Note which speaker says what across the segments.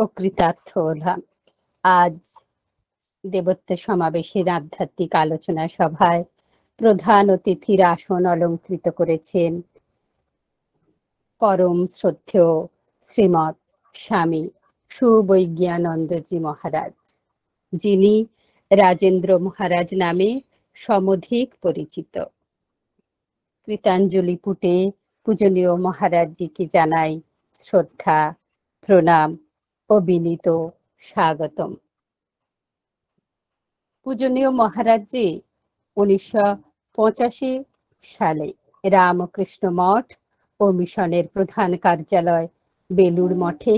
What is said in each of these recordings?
Speaker 1: ও কৃতার্থ হলাম। আজ দেবত্ব সমাবেশের আধ্যাত্মিক আলোচনা সভায় প্রধান অতিথির আসন অলঙ্কৃত করেছেন পরম শ্রদ্ধেয় শ্রীমৎ স্বামী সুবৈজ্ঞানন্দজি মহারাজ, যিনি রাজেন্দ্র মহারাজ নামে সমধিক পরিচিত। কৃতাঞ্জলি পুটে পূজনীয় মহারাজজিকে জানাই শ্রদ্ধা, প্রণাম ও বিনীত স্বাগতম। পূজনীয় মহারাজজি 1985 সালে রামকৃষ্ণ মঠ ও মিশনের প্রধান কার্যালয় বেলুড় মঠে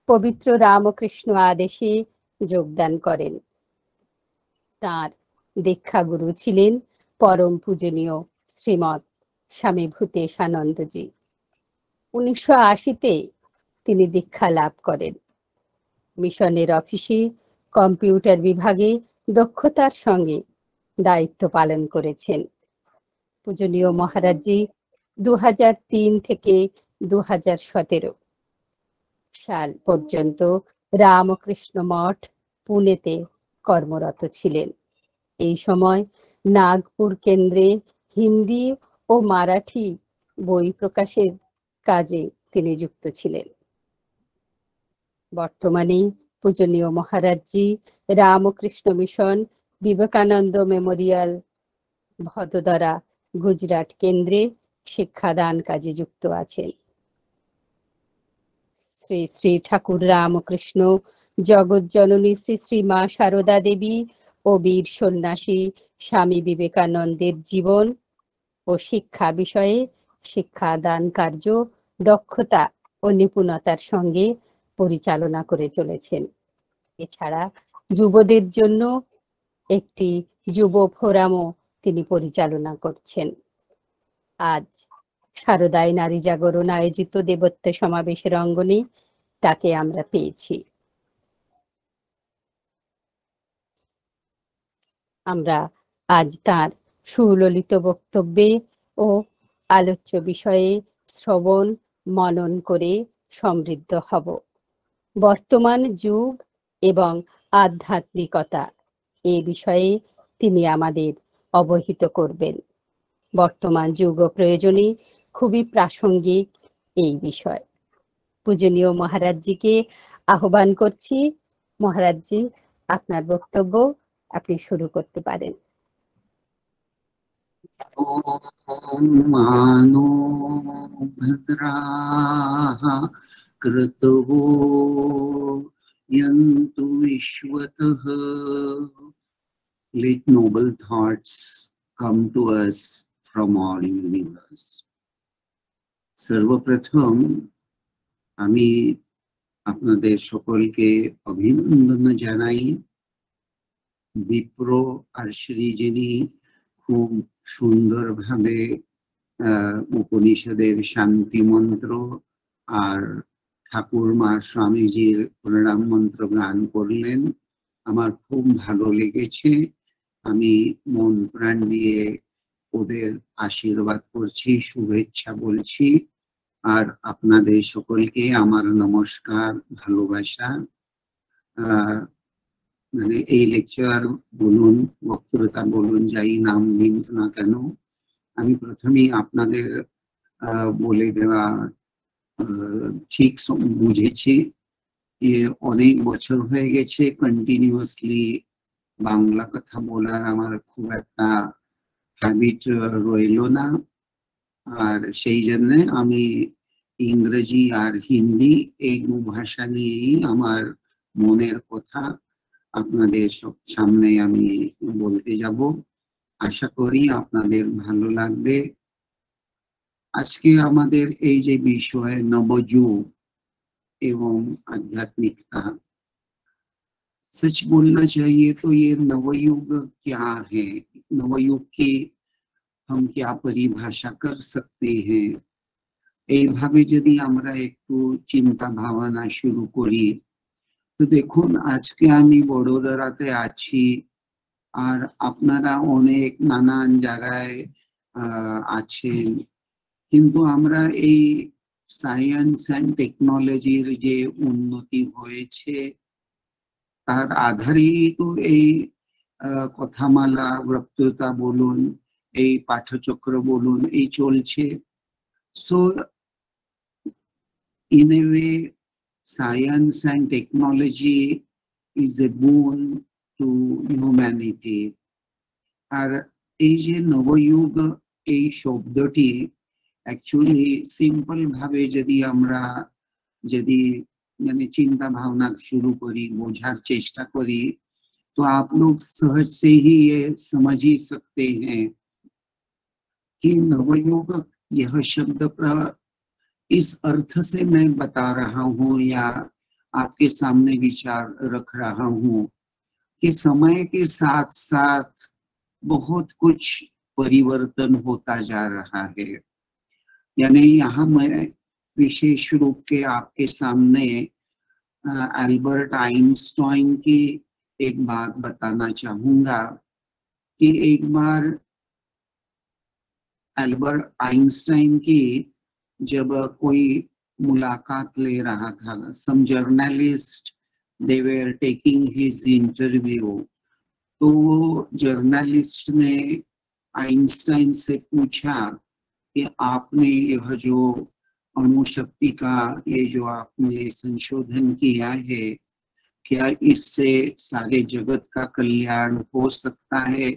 Speaker 1: পবিত্র রামকৃষ্ণ আদেশে যোগদান করেন। তাঁর দীক্ষাগুরু ছিলেন পরম পূজনীয় শ্রীমৎ স্বামী ভূতেশানন্দজি। 1980-তে তিনি দীক্ষা লাভ করেন। মিশনের অফিসে কম্পিউটার বিভাগে দক্ষতার সঙ্গে দায়িত্ব পালন করেছেন। পূজনীয় মহারাজজি 2003 থেকে 2017 সাল পর্যন্ত রামকৃষ্ণ মঠ পুনেতে কর্মরত ছিলেন। এই সময় নাগপুর কেন্দ্রে হিন্দি ও মারাঠি বই প্রকাশের কাজে তিনি যুক্ত ছিলেন। বর্তমানে পূজনীয় মহারাজজি রামকৃষ্ণ মিশন বিবেকানন্দ মেমোরিয়াল ভদোদরা গুজরাট কেন্দ্রে শিক্ষাদান কাজে যুক্ত আছেন। শ্রী শ্রী ঠাকুর রামকৃষ্ণ জগৎজননী শ্রী শ্রী মা সারদা দেবী ও বীর সন্ন্যাসী স্বামী বিবেকানন্দের জীবন ও শিক্ষা বিষয়ে শিক্ষাদান কার্য দক্ষতা ও নিপুণতার সঙ্গে পরিচালনা করে চলেছেন। এছাড়া যুবদের জন্য একটি যুব ফোরামও তিনি পরিচালনা করছেন। আজ শারদায় নারী জাগরণ আয়োজিত দেবত্ব সমাবেশের অঙ্গনে তাকে আমরা পেয়েছি। আমরা আজ তার সুললিত বক্তব্যে ও আলোচ্য বিষয়ে শ্রবণ মনন করে সমৃদ্ধ হব। বর্তমান যুগ এবং আধ্যাত্মিকতা এ বিষয়ে তিনি আমাদের অবহিত করবেন। বর্তমান যুগ ও প্রয়োজনে খুবই প্রাসঙ্গিক এই বিষয়। পূজনীয় মহারাজজিকে আহ্বান করছি। মহারাজজি, আপনার বক্তব্য আপনি শুরু করতে পারেন।
Speaker 2: ওম মানো ভদ্রাঃ ক্রতুঃ यन्तु विश्वतः। Let noble thoughts come to us from all universe. সর্বপ্রথম আমি আপনাদের সকলকে অভিনন্দন জানাই। বিপ্র আর শ্রীজিনী খুব সুন্দরভাবে উপনিষদের শান্তি মন্ত্র আর ঠাকুরমা স্বামীজির প্রণাম মন্ত্র গান করলেন। আমার খুব ভালো লেগেছে। আমি মন প্রাণ দিয়ে ওদের আশীর্বাদ করছি, শুভেচ্ছা বলছি। আর আপনাদের সকলকে আমার নমস্কার, ভালোবাসা। মানে এই লেকচার বলুন, বক্তৃতা বলুন, যাই নাম নিন না কেন, আমি প্রথমেই আপনাদের বলে দেওয়া ঠিক বুঝেছি। অনেক বছর হয়ে গেছে কন্টিনিউয়াসলি বাংলা কথা বলার আমার খুব একটা হ্যাবিট রইল না। আর সেই জন্য আমি ইংরেজি আর হিন্দি এই দু ভাষা নিয়েই আমার মনের কথা আপনাদের সামনে আমি বলতে যাব। আশা করি আপনাদের ভালো লাগবে। আজকে আমাদের এই যে বিষয় নবযুগ এবং आध्यात्मिकता, सच बोलना चाहिए तो ये नवयुग क्या है, नवयुग की हम क्या परिभाषा कर सकते हैं। এইভাবে যদি আমরা একটু চিন্তা ভাবনা শুরু করি, তো দেখুন আজকে আমি বড়োদরাতে আছি আর আপনারা অনেক নানান জায়গায় আছেন, কিন্তু আমরা এই সায়েন্স অ্যান্ড টেকনোলজির যে উন্নতি হয়েছে তার আধারেই তো এই কথামালা, বক্তৃতা বলুন, এই পাঠচক্র বলুন, এই চলছে। So in a way, science and technology is a boon to humanity. আর এই যে নবযুগ, এই শব্দটি অ্যাকচুয়ালি সিম্পল ভাবে যদি মানে চিন্তা भावना शुरू करी, बोझार चेष्टा करी, तो आप लोग सहज से ही ये समझ ही सकते हैं कि नवयुग यह शब्द इस अर्थ से मैं बता रहा हूँ या आपके सामने विचार रख रहा हूँ कि समय के साथ साथ बहुत कुछ परिवर्तन होता जा रहा है। यानी यहाँ मैं विशेष रूप के आपके सामने एल्बर्ट आइंस्टाइन की एक बात बताना चाहूंगा कि एक बार एल्बर्ट आइंस्टाइन की जब कोई मुलाकात ले रहा था, some journalist they were taking his interview, तो जर्नलिस्ट ने आइंस्टाइन से पूछा कि आपने यह जो अणुशक्ति का ये जो आपने संशोधन किया है, क्या इससे सारे जगत का कल्याण हो सकता है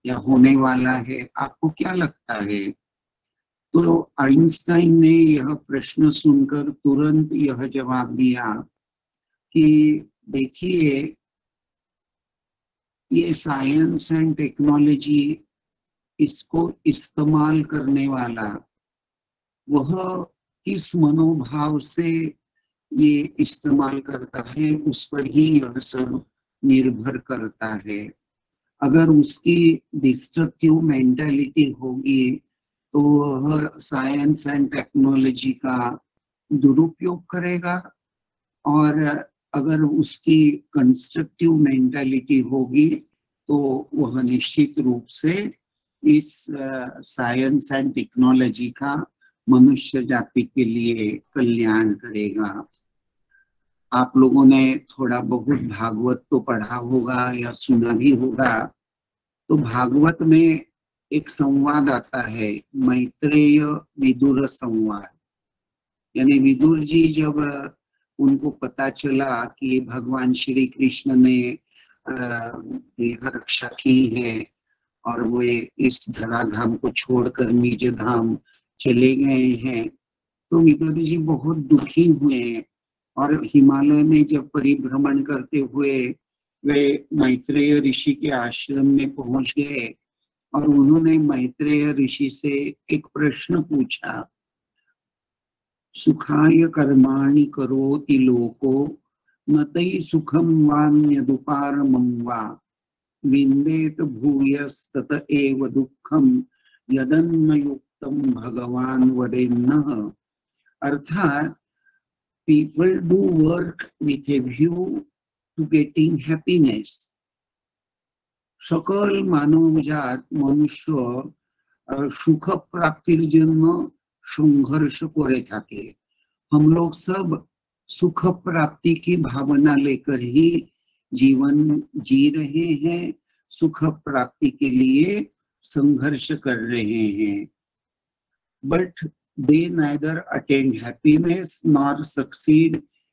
Speaker 2: या होने वाला है? आपको क्या लगता है? तो आइंस्टाइन ने यह प्रश्न सुनकर तुरंत यह जवाब दिया कि देखिए, ये साइंस एंड टेक्नोलॉजी, इसको इस्तेमाल करने वाला वह किस मनोभाव से ये इस्तेमाल करता है, उस पर ही यह सब निर्भर करता है। अगर उसकी डिस्ट्रक्टिव मेंटालिटी होगी तो वह साइंस एंड टेक्नोलॉजी का दुरुपयोग करेगा, और अगर उसकी कंस्ट्रक्टिव मेंटालिटी होगी तो वह निश्चित रूप से इस साइंस एंड टेक्नोलॉजी का मनुष्य जाति के लिए कल्याण करेगा। आप लोगों ने थोड़ा बहुत भागवत तो पढ़ा होगा या सुना भी होगा। तो भागवत में एक संवाद आता है, मैत्रेय विदुर संवाद। यानी विदुर जी जब उनको पता चला कि भगवान श्री कृष्ण ने देह रक्षा की है और वे इस धराधाम को छोड़कर निज धाम चले गए हैं, तो विदुर जी बहुत दुखी हुए और हिमालय में जब परिभ्रमण करते हुए वे मैत्रेय ऋषि के आश्रम में पहुंच गए और उन्होंने मैत्रेय ऋषि से एक प्रश्न पूछा, सुखाय कर्माणि करोति लोको न तै सुखम वान्यदुपारमं वा विन्देत भूयस्तत एव दुःखम यदन्नयुक्तं भगवान वदेन्नः। अर्थात people do work with a view to getting happiness. সকল মানবজাত মনুষ্য সুখ प्राप्तिर জন্য संघर्ष करे থাকে। हम लोग सब सुख प्राप्ति की भावना लेकर ही जीवन जी रहे हैं, सुख प्राप्ति के लिए संघर्ष कर रहे हैं। But they neither attain happiness nor succeed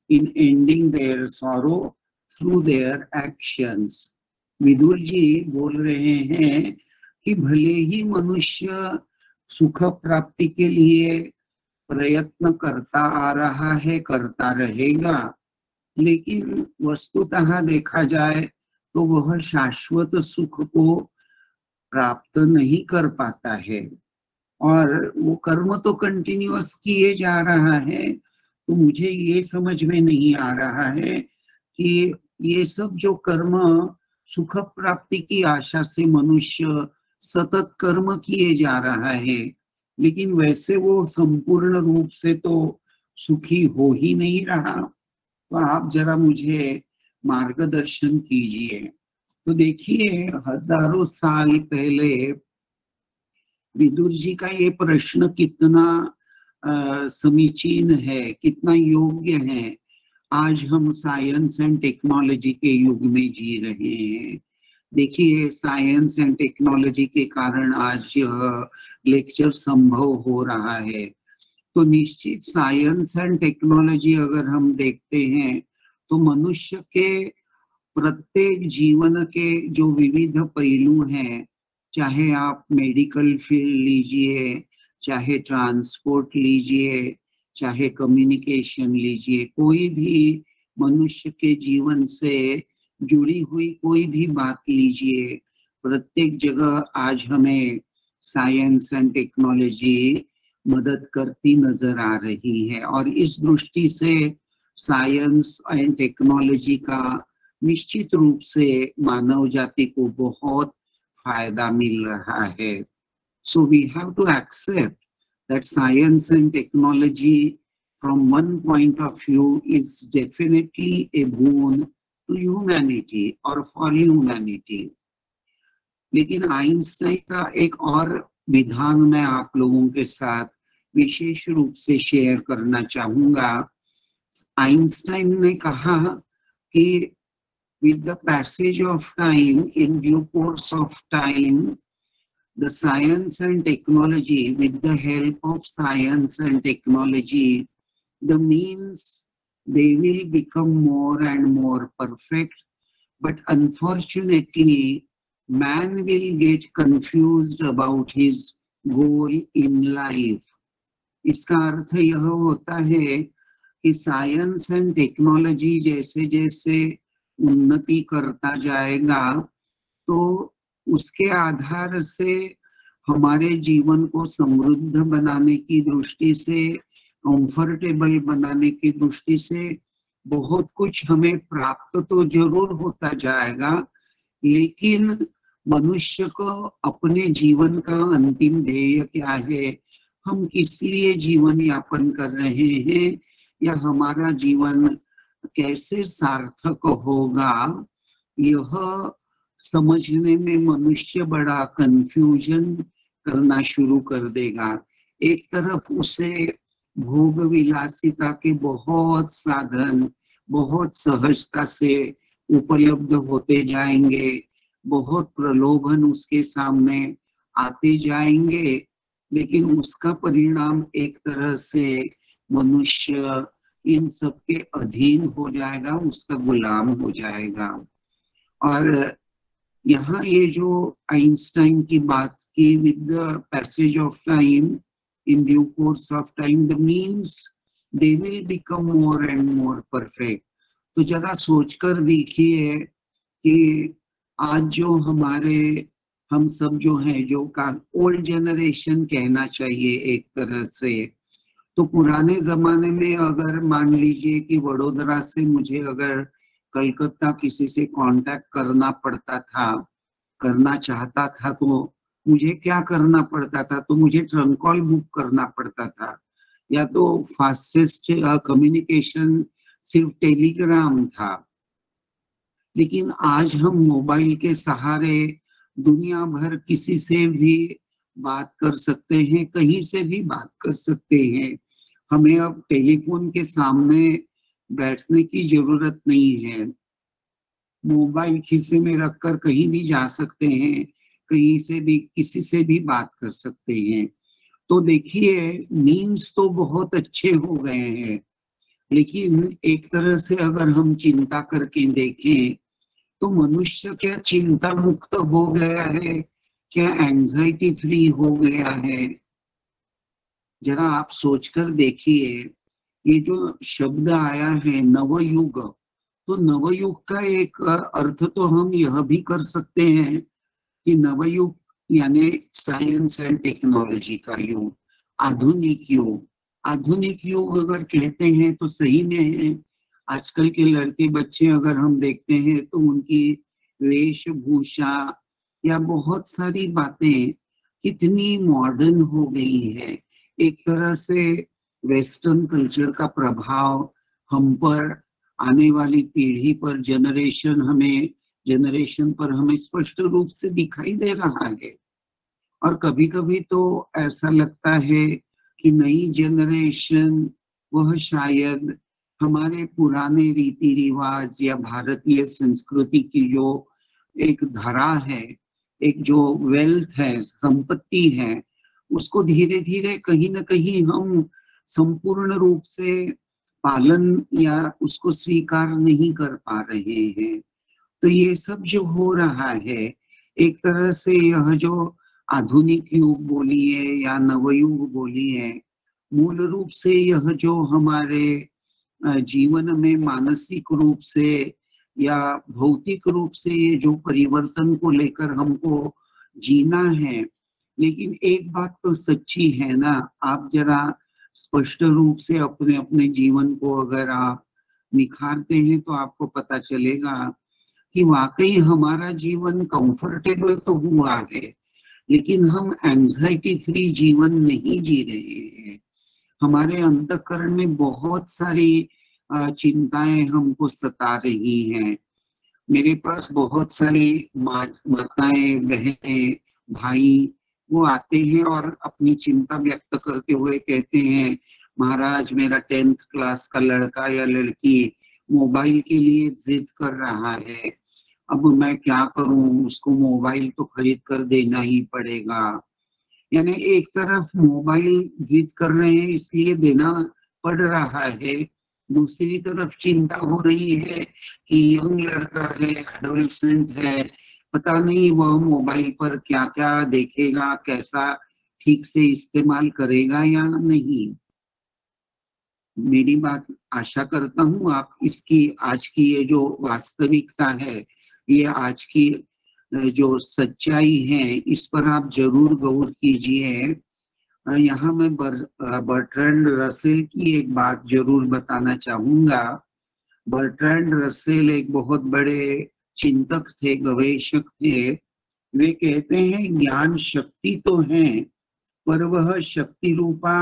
Speaker 2: in ending their sorrow through their actions. Vidur ji बोल रहे हैं कि भले ही मनुष्य सुख प्राप्ति के लिए प्रयत्न करता आ रहा है, करता रहेगा, लेकिन वस्तुतः देखा जाए तो वह शाश्वत सुख को प्राप्त नहीं कर पाता है और वो कर्म तो कंटिन्यूअस किए जा रहा है। तो मुझे ये समझ में नहीं आ रहा है कि ये सब जो कर्म सुख प्राप्ति की आशा से मनुष्य सतत कर्म किए जा रहा है, लेकिन वैसे वो संपूर्ण रूप से तो सुखी हो ही नहीं रहा। तो आप जरा मुझे मार्गदर्शन कीजिए। तो देखिए, हजारों साल पहले विदुर जी का ये प्रश्न कितना समीचीन है, कितना योग्य है। आज हम साइंस एंड टेक्नोलॉजी के युग में जी रहे हैं। देखिए, साइंस एंड टेक्नोलॉजी के कारण आज यह लेक्चर संभव हो रहा है। तो निश्चित साइंस एंड टेक्नोलॉजी अगर हम देखते हैं तो मनुष्य के प्रत्येक जीवन के जो विविध पहलू हैं, चाहे आप मेडिकल फील्ड लीजिए, चाहे ट्रांसपोर्ट लीजिए, चाहे कम्युनिकेशन लीजिए, कोई भी मनुष्य के जीवन से जुड़ी हुई कोई भी बात लीजिए, प्रत्येक जगह आज हमें साइंस एंड टेक्नोलॉजी मदद करती नजर आ रही है। और इस दृष्टि से साइंस एंड टेक्नोलॉजी का निश्चित रूप से मानव जाति को बहुत फायदा मिल रहा है। So we have to accept that science and technology from one point of view is definitely a boon to humanity or for humanity. लेकिन आइंस्टाइन का एक और विधान मैं आप लोगों के साथ विशेष रूप से शेयर करना चाहूंगा। आइंस्टाइन ने कहा कि with the passage of time, in due course of time, the science and technology, with the help of science and technology, the means they will become more and more perfect. But unfortunately, man will get confused about his goal in life. इसका अर्थ यह होता है कि science and technology जैसे जैसे उन्नति करता जाएगा तो उसके आधार से हमारे जीवन को समृद्ध बनाने की दृष्टि से, कंफर्टेबल बनाने की दृष्टि से बहुत कुछ हमें प्राप्त तो जरूर होता जाएगा, लेकिन मनुष्य को अपने जीवन का अंतिम ध्येय क्या है, हम किस लिए जीवन यापन कर रहे हैं, या हमारा जीवन कैसे सार्थक होगा, यह समझने में मनुष्य बड़ा कंफ्यूजन करना शुरू कर देगा। एक तरफ उसे भोग विलासिता के बहुत साधन बहुत सहजता से उपलब्ध होते जाएंगे, बहुत प्रलोभन उसके सामने आते जाएंगे, लेकिन उसका परिणाम एक तरह से मनुष्य इन सब के अधीन हो जाएगा, उसका गुलाम हो जाएगा। और यहाँ ये जो आइंस्टाइन की बात की, with the passage of time, in due course of time the means they will become more and more perfect. तो जरा सोचकर देखिए कि आज जो हम सब जो हैं, जो का ओल्ड जनरेशन कहना चाहिए एक तरह से, तो पुराने जमाने में अगर मान लीजिए कि वडोदरा से मुझे अगर कलकत्ता किसी से कांटेक्ट करना चाहता था तो मुझे क्या करना पड़ता था, तो मुझे ट्रंक कॉल बुक करना पड़ता था, या तो फास्टेस्ट कम्युनिकेशन सिर्फ टेलीग्राम था। लेकिन आज हम मोबाइल के सहारे दुनिया भर किसी से भी बात कर सकते हैं, कहीं से भी बात कर सकते हैं। हमें अब टेलीफोन के सामने बैठने की जरूरत नहीं है, मोबाइल खीसे में रखकर कहीं भी जा सकते हैं, कहीं से भी किसी से भी बात कर सकते हैं। तो देखिए, मीन्स तो बहुत अच्छे हो गए हैं, लेकिन एक तरह से अगर हम चिंता करके देखें तो मनुष्य क्या चिंता मुक्त हो गया है, क्या एंजाइटी फ्री हो गया है? जरा आप सोचकर देखिए, ये जो शब्द आया है नवयुग, तो नवयुग का एक अर्थ तो हम यह भी कर सकते हैं कि नवयुग यानी साइंस एंड टेक्नोलॉजी का युग, आधुनिक युग। आधुनिक युग अगर कहते हैं तो सही में है। आजकल के लड़के बच्चे अगर हम देखते हैं तो उनकी वेशभूषा या बहुत सारी बातें कितनी मॉडर्न हो गई है। एक तरह से वेस्टर्न कल्चर का प्रभाव हम पर, आने वाली पीढ़ी पर, जनरेशन पर हमें स्पष्ट रूप से दिखाई दे रहा है। और कभी कभी तो ऐसा लगता है कि नई जनरेशन वह शायद हमारे पुराने रीति रिवाज या भारतीय संस्कृति की जो एक धारा है, एक जो वेल्थ है, संपत्ति है, उसको धीरे धीरे कहीं ना कहीं हम संपूर्ण रूप से पालन या उसको स्वीकार नहीं कर पा रहे हैं। तो ये सब जो हो रहा है, एक तरह से यह जो आधुनिक युग बोलिए या नवयुग बोलिए, मूल रूप से यह जो हमारे जीवन में मानसिक रूप से या भौतिक रूप से ये जो परिवर्तन को लेकर हमको जीना है। लेकिन एक बात तो सच्ची है ना, आप जरा स्पष्ट रूप से अपने अपने जीवन को अगर आप निखारते हैं तो आपको पता चलेगा कि वाकई हमारा जीवन कंफर्टेबल तो हुआ है, लेकिन हम एंजाइटी फ्री जीवन नहीं जी रहे हैं। हमारे अंतःकरण में बहुत सारी चिंताएं हमको सता रही हैं। मेरे पास बहुत सारी माताएं, बहनें, भाई वो आते हैं और अपनी चिंता व्यक्त करते हुए कहते हैं, महाराज मेरा 10th क्लास का लड़का या लड़की मोबाइल के लिए जिद कर रहा है, अब मैं क्या करूं, उसको मोबाइल तो खरीद कर देना ही पड़ेगा। यानी एक तरफ मोबाइल जिद कर रहे हैं इसलिए देना पड़ रहा है, दूसरी तरफ चिंता हो रही है कि यंग लड़का है, एडोलेसेंट है, पता नहीं वह मोबाइल पर क्या क्या देखेगा, कैसा ठीक से इस्तेमाल करेगा या नहीं। मेरी बात आशा करता हूँ आप इसकी आज की ये जो वास्तविकता है, ये आज की जो सच्चाई है, इस पर आप जरूर गौर कीजिए। यहाँ मैं बर्ट्रैंड रसेल की एक बात जरूर बताना चाहूंगा। बर्ट्रैंड रसेल एक बहुत बड़े चिंतक थे, गवेषक थे। वे कहते हैं ज्ञान शक्ति तो है, पर वह शक्ति रूपा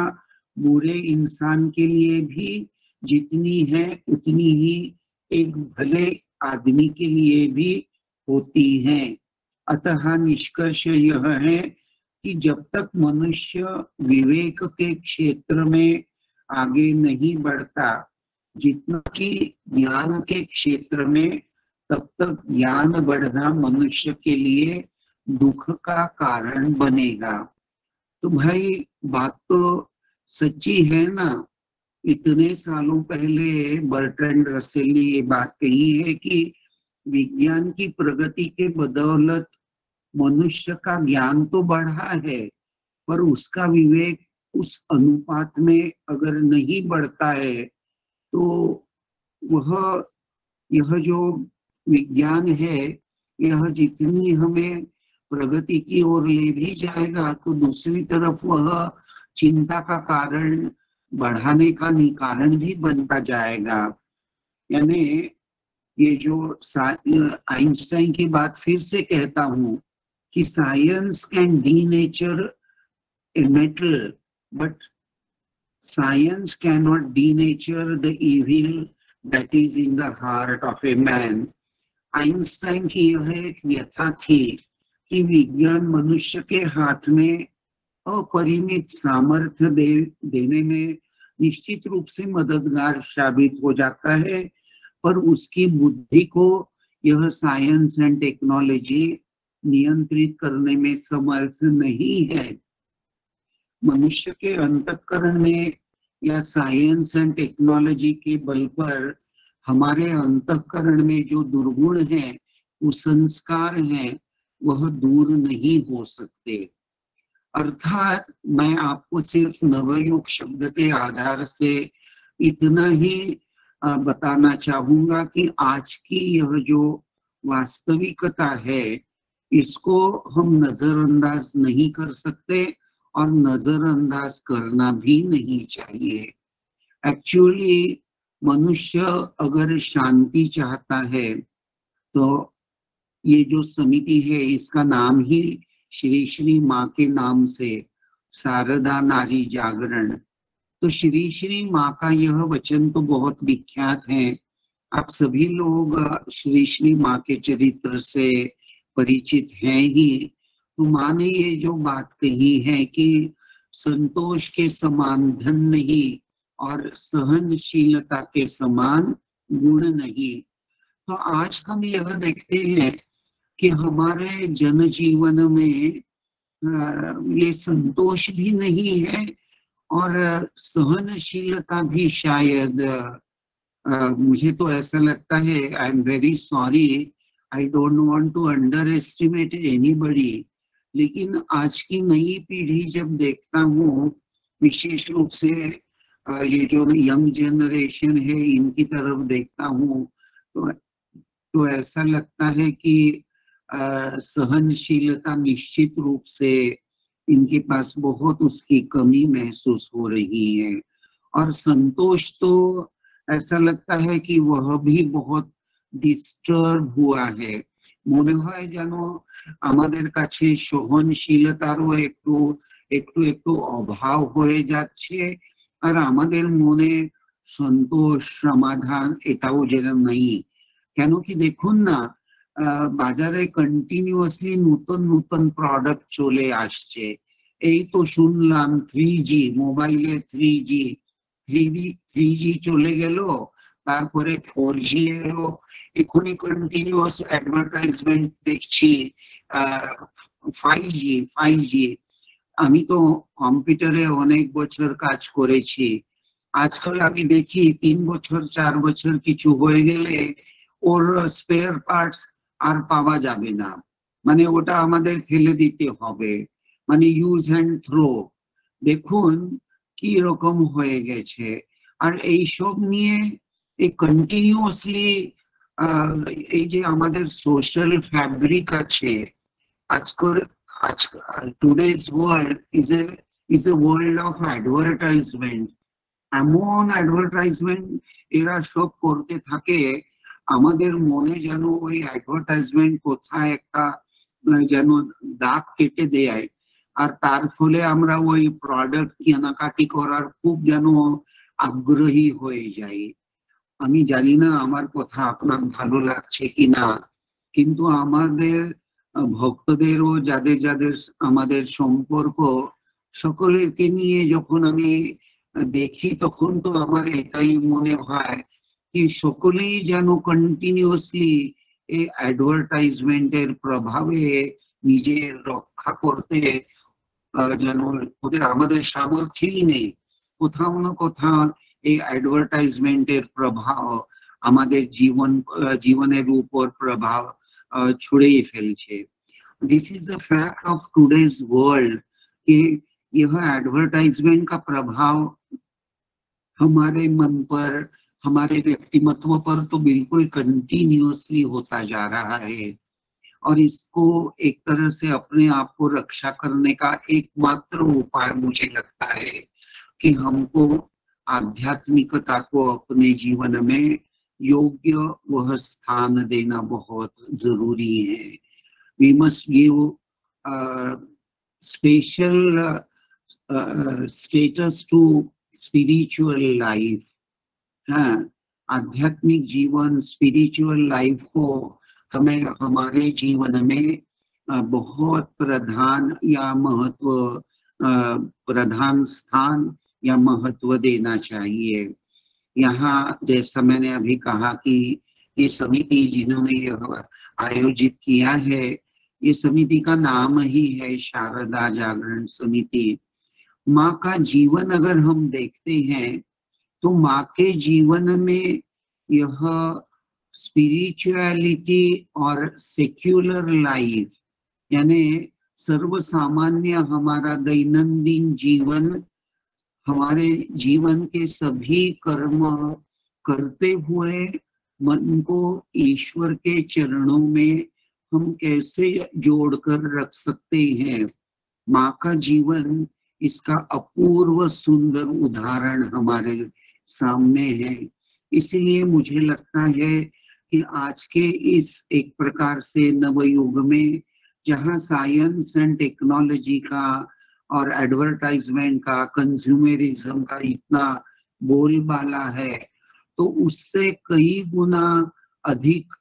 Speaker 2: बुरे इंसान के लिए भी जितनी है उतनी ही एक भले आदमी के लिए भी होती है। अतः निष्कर्ष यह है कि जब तक मनुष्य विवेक के क्षेत्र में आगे नहीं बढ़ता, जितना कि ज्ञान के क्षेत्र में, तब तक ज्ञान बढ़ना मनुष्य के लिए दुख का कारण बनेगा। तो भाई बात तो सच्ची है ना। इतने सालों पहले बर्ट्रैंड रसेल ने ये बात कही है कि विज्ञान की प्रगति के बदौलत मनुष्य का ज्ञान तो बढ़ा है, पर उसका विवेक उस अनुपात में अगर नहीं बढ़ता है तो वह यह जो विज्ञान है, यह जितनी हमें प्रगति की ओर ले भी जाएगा तो दूसरी तरफ वह चिंता का कारण, बढ़ाने का कारण भी बनता जाएगा। यानी ये जो आइंस्टाइन की बात फिर से कहता हूं कि science can denature a metal, but science can not denature the evil that is in the heart of a man. Einstein की यह एक व्यथा थी कि विज्ञान मनुष्य के हाथ में अपरिमित सामर्थ्य देने में निश्चित रूप से मददगार साबित हो जाता है, पर उसकी बुद्धि को यह साइंस एंड टेक्नोलॉजी नियंत्रित करने में समर्थ नहीं है। मनुष्य के अंतःकरण में या साइंस एंड टेक्नोलॉजी के बल पर हमारे अंतःकरण में जो दुर्गुण है, कुसंस्कार हैं, वह दूर नहीं हो सकते। अर्थात मैं आपको सिर्फ नवयुग शब्द के आधार से इतना ही बताना चाहूंगा कि आज की यह जो वास्तविकता है, इसको हम नजरअंदाज नहीं कर सकते और नजरअंदाज करना भी नहीं चाहिए। एक्चुअली मनुष्य अगर शांति चाहता है तो ये जो समिति है इसका नाम ही श्री श्री माँ के नाम से, शारदा नारी जागरण। तो श्री श्री माँ का यह वचन तो बहुत विख्यात है, आप सभी लोग श्री श्री माँ के चरित्र से परिचित हैं ही। तो माँ ने ये जो बात कही है कि संतोष के समान धन नहीं और सहनशीलता के समान गुण नहीं। तो आज हम यह देखते हैं कि हमारे जनजीवन में ये संतोष भी नहीं है और सहनशीलता भी शायद, मुझे तो ऐसा लगता है, I am very sorry, I don't want to underestimate anybody, लेकिन आज की नई पीढ़ी जब देखता हूँ, विशेष रूप से ये जो यंग जनरेशन है इनकी तरफ देखता हूँ, तो ऐसा लगता है कि सहनशीलता निश्चित रूप से इनके पास बहुत उसकी कमी महसूस हो रही है। और संतोष तो ऐसा लगता है कि वह भी बहुत ডিস্টার্ব हुआ है। মনে হয় যেন আমাদের কাছে সহনশীলতারও একটু একটু একটু অভাব হয়ে যাচ্ছে, আর আমাদের মনে সন্তোষ সমাধান এটাও যেন নেই। কেন কি দেখুন না, বাজারে কন্টিনিউয়াসলি নতুন নতুন প্রোডাক্ট চলে আসছে। এই তো শুনলাম 3G, মোবাইলে 3G চলে গেল, তারপরে 4G এলো, এখনই কন্টিনিউয়াস অ্যাডভার্টাইজমেন্ট দেখছি 5G। আমি তো কম্পিউটারে অনেক বছর কাজ করেছি, আজকাল আমি দেখি 3 বছর 4 বছর কিছু হয়ে গেলে ওর স্পেয়ার পার্টস আর পাওয়া যাবে না, মানে ওটা আমাদের ফেলে দিতে হবে, মানে ইউজ অ্যান্ড থ্রো। দেখুন কি রকম হয়ে গেছে। আর এই সব নিয়ে এই কন্টিনিউয়াসলি এই যে আমাদের সোশ্যাল ফ্যাব্রিক আছে, আজকাল today's world is a world of advertisement. এমন অ্যাডভার্টাইজমেন্ট এরা সব করতে থাকে, আমাদের মনে যেন ওই অ্যাডভার্টাইজমেন্ট কোথায় একটা যেন দাগ কেটে দেয়, আর তার ফলে আমরা ওই প্রোডাক্ট কেনাকাটি করার খুব যেন আগ্রহী হয়ে যাই। আমি জানি না আমার কথা আপনার ভালো লাগছে কিনা, কিন্তু আমাদের ভক্তদেরও যাদের যাদের আমাদের সম্পর্ক, সকলকে নিয়ে যখন আমি দেখি তখন তো আমার এটাই মনে হয় কি সকলেই যেন কন্টিনিউয়াসলি এই অ্যাডভার্টাইজমেন্টের প্রভাবে নিজের রক্ষা করতে যেন ওদের আমাদের সামর্থ্যই নেই। কোথাও না কোথাও এই অ্যাডভার্টাইজমেন্টের প্রভাব আমাদের জীবনের উপর প্রভাব ছড়িয়ে ফেলছে। This is a fact of today's world कि यह एडवर्टाइजमेंट का प्रभाव हमारे मन पर, हमारे व्यक्तिमत्व पर तो बिल्कुल कंटिन्यूअसली होता जा रहा है। और इसको एक तरह से अपने आप को रक्षा करने का एकमात्र उपाय मुझे लगता है कि हमको आध्यात्मिकता को अपने जीवन में योग्य वह स्थान देना बहुत जरूरी है। We must give special status to spiritual life। हाँ, आध्यात्मिक जीवन, स्पिरिचुअल लाइफ को हमें हमारे जीवन में बहुत प्रधान या महत्व, प्रधान स्थान या महत्व देना चाहिए। यहाँ जैसा मैंने अभी कहा कि ये समिति जिन्होंने यह आयोजित किया है, ये समिति का नाम ही है शारदा जागरण समिति। माँ का जीवन अगर हम देखते हैं तो माँ के जीवन में यह स्पिरिचुअलिटी और सेक्युलर लाइफ, यानी सर्वसामान्य हमारा दैनंदिन जीवन, हमारे जीवन के सभी कर्म करते हुए मन को ईश्वर के चरणों में हम कैसे जोड़कर रख सकते हैं। माँ का जीवन इसका अपूर्व सुंदर उदाहरण हमारे सामने है। इसलिए मुझे लगता है कि आज के इस एक प्रकार से नवयुग में जहाँ साइंस एंड टेक्नोलॉजी का और एडवर्टाइजमेंट का, कंज्यूमरिज्म का इतना बोलबाला है, तो उससे कई गुना अधिक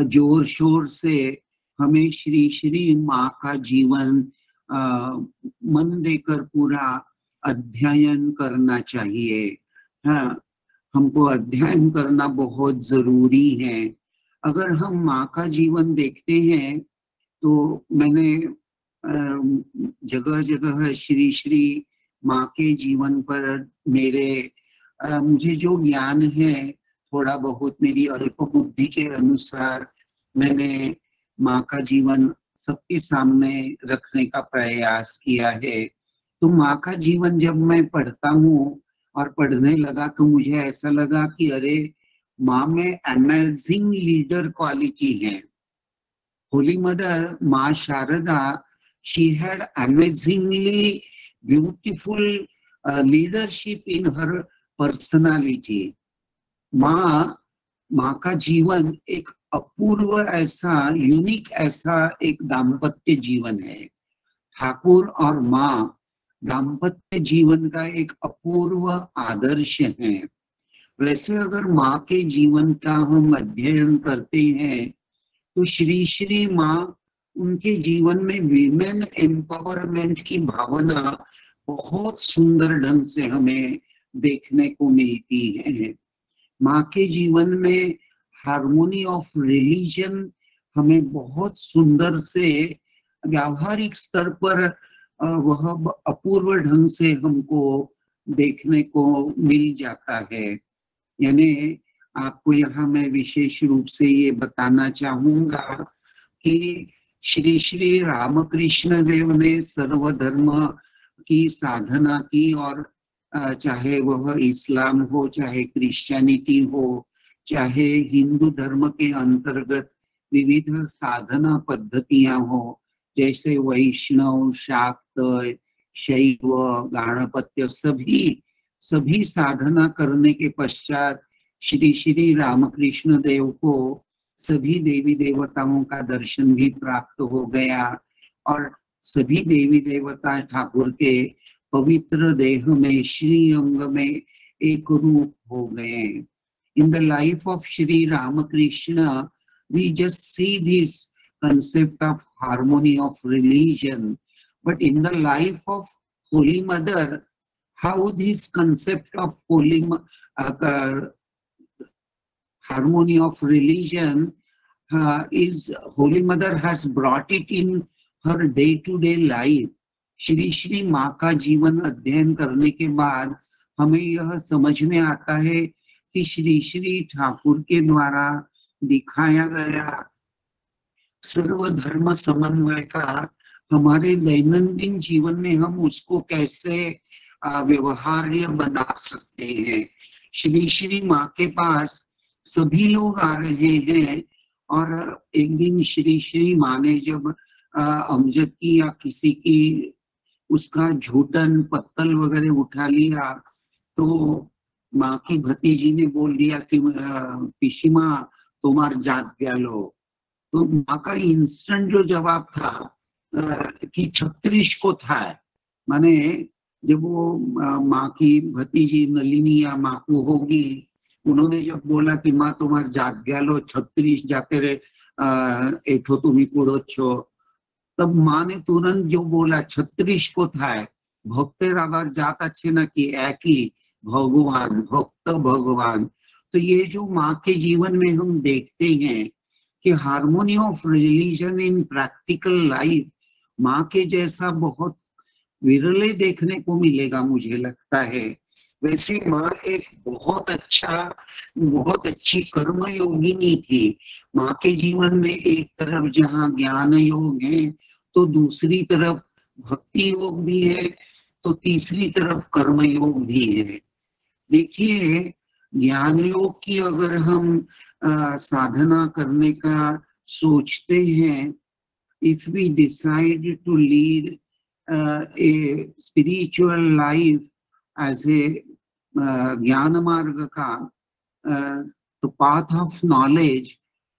Speaker 2: जोर शोर से हमें श्री श्री माँ का जीवन मन देकर पूरा अध्ययन करना चाहिए। हाँ, हमको अध्ययन करना बहुत जरूरी है। अगर हम माँ का जीवन देखते हैं तो मैंने जगह जगह श्री श्री माँ के जीवन पर मुझे जो ज्ञान है, थोड़ा बहुत मेरी अल्प बुद्धि के अनुसार मैंने माँ का जीवन सबके सामने रखने का प्रयास किया है। तो माँ का जीवन जब मैं पढ़ता हूँ और पढ़ने लगा तो मुझे ऐसा लगा कि अरे, माँ में अमेजिंग लीडर क्वालिटी है। Holy Mother, Ma Sharada, she had amazingly beautiful leadership in her personality. माँ का जीवन एक अपूर्व ऐसा, यूनिक ऐसा एक दाम्पत्य जीवन है। ठाकुर और माँ दाम्पत्य जीवन का एक अपूर्व आदर्श है। वैसे अगर माँ के जीवन का हम अध्ययन करते हैं तो श्री श्री माँ, उनके जीवन में वीमेन एम्पावरमेंट की भावना बहुत सुंदर ढंग से हमें देखने को मिलती है। माँ के जीवन में हार्मोनी ऑफ रिलीजन हमें बहुत सुंदर से व्यावहारिक स्तर पर वह अपूर्व ढंग से हमको देखने को मिल जाता है। यानी आपको यहाँ मैं विशेष रूप से ये बताना चाहूंगा कि श्री श्री रामकृष्ण देव ने सर्वधर्म की साधना की, और चाहे वह इस्लाम हो, चाहे क्रिश्चियनिटी हो, चाहे हिंदू धर्म के अंतर्गत विविध साधना पद्धतियां हो, जैसे वैष्णव, शाक्त, शैव, गाणपत्य, सभी साधना करने के पश्चात श्री श्री रामकृष्ण देव को सभी देवी देवताओं का दर्शन भी प्राप्त हो गया और सभी देवी देवता ठाकुर के पवित्र देह में, श्री अंग में एक रूप हो गए। In the life of Shri Ramakrishna we just see this concept of harmony of religion, but in the life of Holy Mother, how this concept of harmony of religion is Holy Mother has brought it in her day-to-day life. Shri Shri माँ का जीवन अध्ययन करने के बाद हमें यह समझ में आता है कि श्री श्री ठाकुर के द्वारा दिखाया गया सर्वधर्म समन्वय का हमारे दैनंदिन जीवन में हम उसको कैसे व्यवहार्य बना सकते हैं। श्री श्री माँ के पास सभी लोग आ रहे हैं और एक दिन श्री श्री माँ ने जब अमजद की या किसी की उसका झूठन पत्तल वगैरह उठा लिया तो माँ की भतीजी ने बोल दिया कि पिसीमा तुम्हार जात गयालो। तो माँ का इंस्टेंट जो जवाब था कि 36 को था, माने जब वो माँ की भतीजी नलिनी या माँ को होगी, उन्होंने जब बोला कि माँ तुम्हार जात गयालो 36 जाते रे एठो तुम्ही पुढो छो, तब माँ ने तुरंत जो बोला 36 को था, भक्तेर आबार जात अच्छे ना कि एक ही भगवान, भक्त भगवान। तो ये जो माँ के जीवन में हम देखते हैं कि harmony of religion in practical life माँ के जैसा बहुत विरले देखने को मिलेगा मुझे लगता है। वैसे माँ एक बहुत अच्छी कर्म योगिनी थी। माँ के जीवन में एक तरफ जहाँ ज्ञान योग है तो दूसरी तरफ भक्ति योग भी है, तो तीसरी तरफ कर्म योग भी है। देखिए, ज्ञान योग की अगर हम साधना करने का सोचते हैं, if we decide to lead a spiritual life as a ज्ञान मार्ग का तो पाथ ऑफ नॉलेज,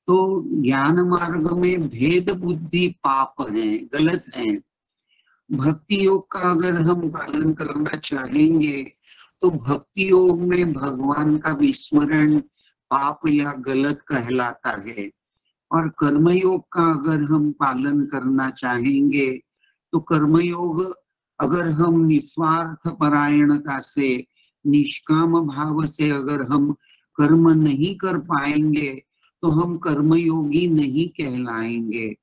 Speaker 2: तो ज्ञान मार्ग में भेद बुद्धि पाप है, गलत है। भक्ति योग का अगर हम पालन करना चाहेंगे तो भक्ति योग में भगवान का विस्मरण पाप या गलत कहलाता है, और कर्म योग का अगर हम पालन करना चाहेंगे तो कर्मयोग अगर हम निस्वार्थ परायणता से, निष्काम भाव से अगर हम कर्म नहीं कर पाएंगे तो हम कर्मयोगी नहीं कहलाएंगे।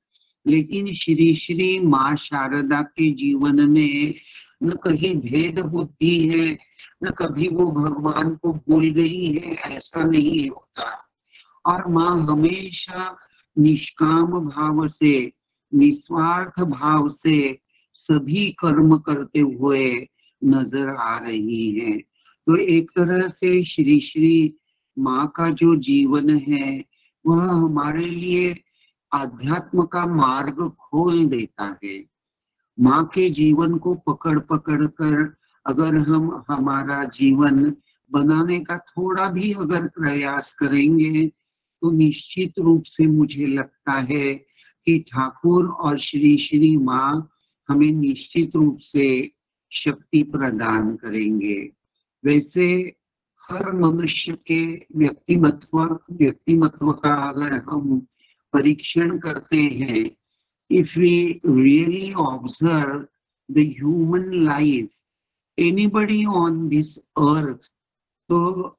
Speaker 2: लेकिन श्री श्री माँ शारदा के जीवन में न कहीं भेद बुद्धि है, न कभी वो भगवान को भूल गई है, ऐसा नहीं होता। और माँ हमेशा निष्काम भाव से, निस्वार्थ भाव से सभी कर्म करते हुए नजर आ रही है। तो एक तरह से श्री श्री माँ का जो जीवन है वह हमारे लिए आध्यात्म का मार्ग खोल देता है। माँ के जीवन को पकड़ पकड़ कर अगर हम हमारा जीवन बनाने का थोड़ा भी अगर प्रयास करेंगे तो निश्चित रूप से मुझे लगता है कि ठाकुर और श्री श्री माँ हमें निश्चित रूप से शक्ति प्रदान करेंगे। वैसे हर मनुष्य के व्यक्तिमत्व का अगर हम परीक्षण करते हैं, if we really observe the human life, anybody on this earth, so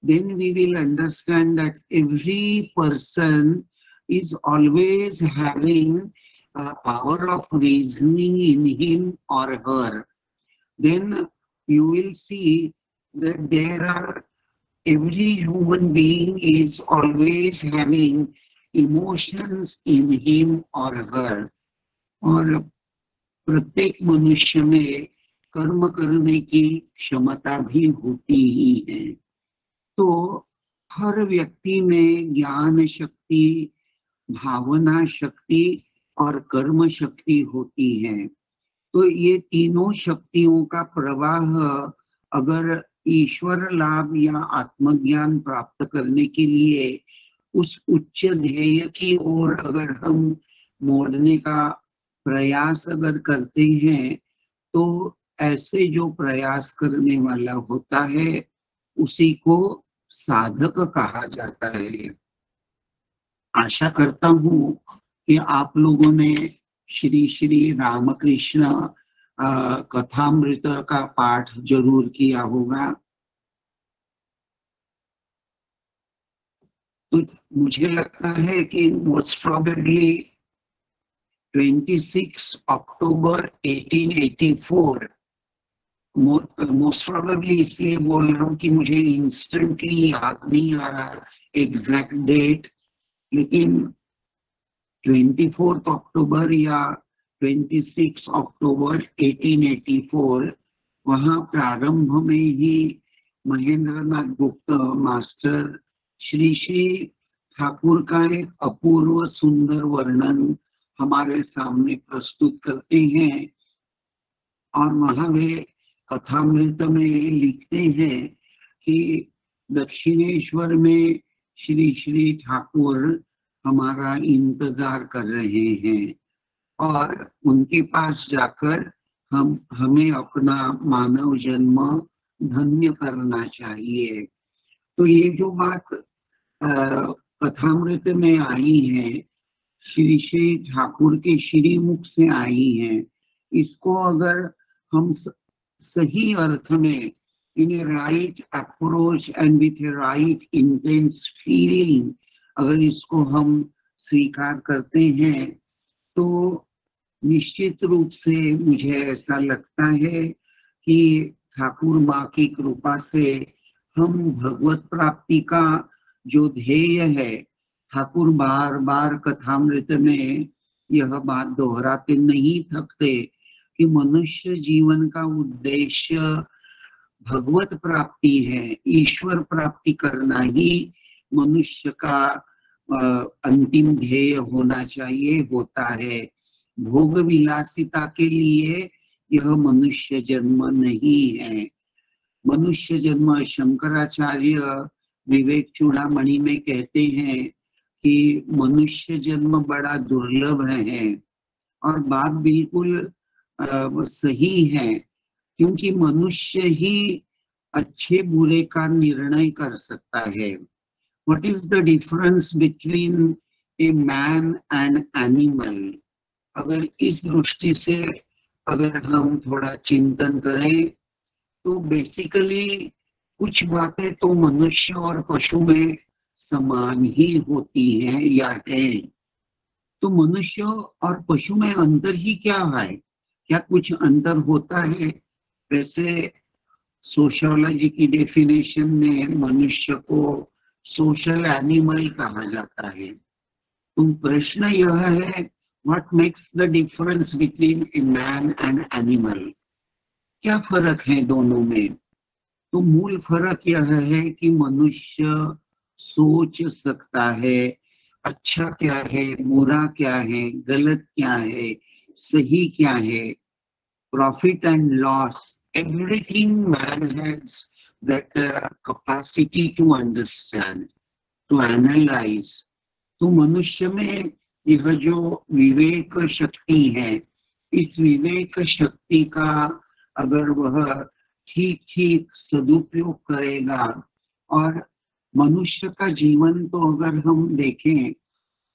Speaker 2: then we will understand that every person is always having a power of reasoning in him or her. Then you will see that there are, every human being is always having emotions in him or her. और प्रत्येक मनुष्य में कर्म करने की क्षमता भी होती ही है। तो हर व्यक्ति में ज्ञान शक्ति, भावना शक्ति और कर्म शक्ति होती है। तो ये तीनों शक्तियों का प्रवाह अगर ईश्वर लाभ या आत्मज्ञान प्राप्त करने के लिए उस उच्च ध्येय की ओर अगर हम मोड़ने का प्रयास अगर करते हैं तो ऐसे जो प्रयास करने वाला होता है उसी को साधक कहा जाता है। आशा करता हूँ कि आप लोगों ने श्री श्री रामकृष्ण कथामृत का पाठ जरूर किया होगा। तो मुझे लगता है कि मोस्ट प्रोबेबली 26 अक्टूबर 1884, मोस्ट प्रोबेबली इसलिए बोल रहा हूँ कि मुझे इंस्टेंटली याद नहीं आ रहा एग्जैक्ट डेट, लेकिन 24 अक्टूबर या 26 अक्टूबर 1884 वहाँ प्रारंभ में ही महेंद्रनाथ गुप्त मास्टर श्री श्री ठाकुर का एक अपूर्व सुंदर वर्णन हमारे सामने प्रस्तुत करते हैं। और वहाँ वे कथामृत में लिखते हैं कि दक्षिणेश्वर में श्री श्री ठाकुर हमारा इंतजार कर रहे हैं और उनके पास जाकर हमें अपना मानव जन्म धन्य करना चाहिए। तो ये जो बात कथामृत में आई है, श्री श्री ठाकुर के श्रीमुख से आई है, इसको अगर हम सही अर्थ में in a right approach and with a right intense feeling अगर इसको हम स्वीकार करते हैं तो निश्चित रूप से मुझे ऐसा लगता है कि ठाकुर माँ की कृपा से हम भगवत प्राप्ति का जो ध्येय है, ठाकुर बार बार कथामृत में यह बात दोहराते नहीं थकते कि मनुष्य जीवन का उद्देश्य भगवत प्राप्ति है, ईश्वर प्राप्ति करना ही मनुष्य का अंतिम ध्येय होना चाहिए, होता है। भोग विलासिता के लिए यह मनुष्य जन्म नहीं है। मनुष्य जन्म शंकराचार्य विवेक चूड़ामणि में कहते हैं कि मनुष्य जन्म बड़ा दुर्लभ है, और बात बिल्कुल सही है, क्योंकि मनुष्य ही अच्छे बुरे का निर्णय कर सकता है। What is the difference between a man and animal? अगर इस दृष्टि से अगर हम थोड़ा चिंतन करें तो बेसिकली कुछ बातें तो मनुष्य और पशु में समान ही होती हैं या है। तो मनुष्य और पशु में अंतर ही क्या है? क्या कुछ अंतर होता है? वैसे सोशियोलॉजी की डेफिनेशन में मनुष्य को सोशल एनिमल कहा जाता है। तो प्रश्न यह है, what makes the difference between a man and animal? क्या फर्क है दोनों में? तो मूल फर्क यह है कि मनुष्य सोच सकता है, अच्छा क्या है, बुरा क्या है, गलत क्या है, सही क्या है, profit and loss, everything man has that capacity to understand, to analyze. तो मनुष्य में यह जो विवेक शक्ति है, इस विवेक शक्ति का अगर वह ठीक ठीक सदुपयोग करेगा, और मनुष्य का जीवन तो अगर हम देखें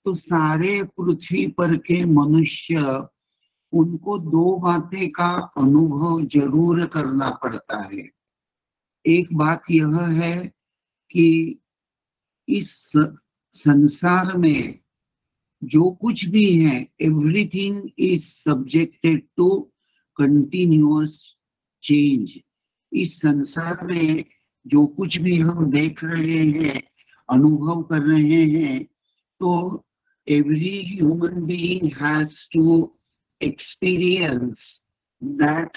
Speaker 2: तो सारे पृथ्वी पर के मनुष्य, उनको दो बातें का अनुभव जरूर करना पड़ता है। एक बात यह है कि इस संसार में जो कुछ भी है, everything is subjected to continuous change. इस संसार में जो कुछ भी हम देख रहे हैं, अनुभव कर रहे हैं, तो every human being has to experience that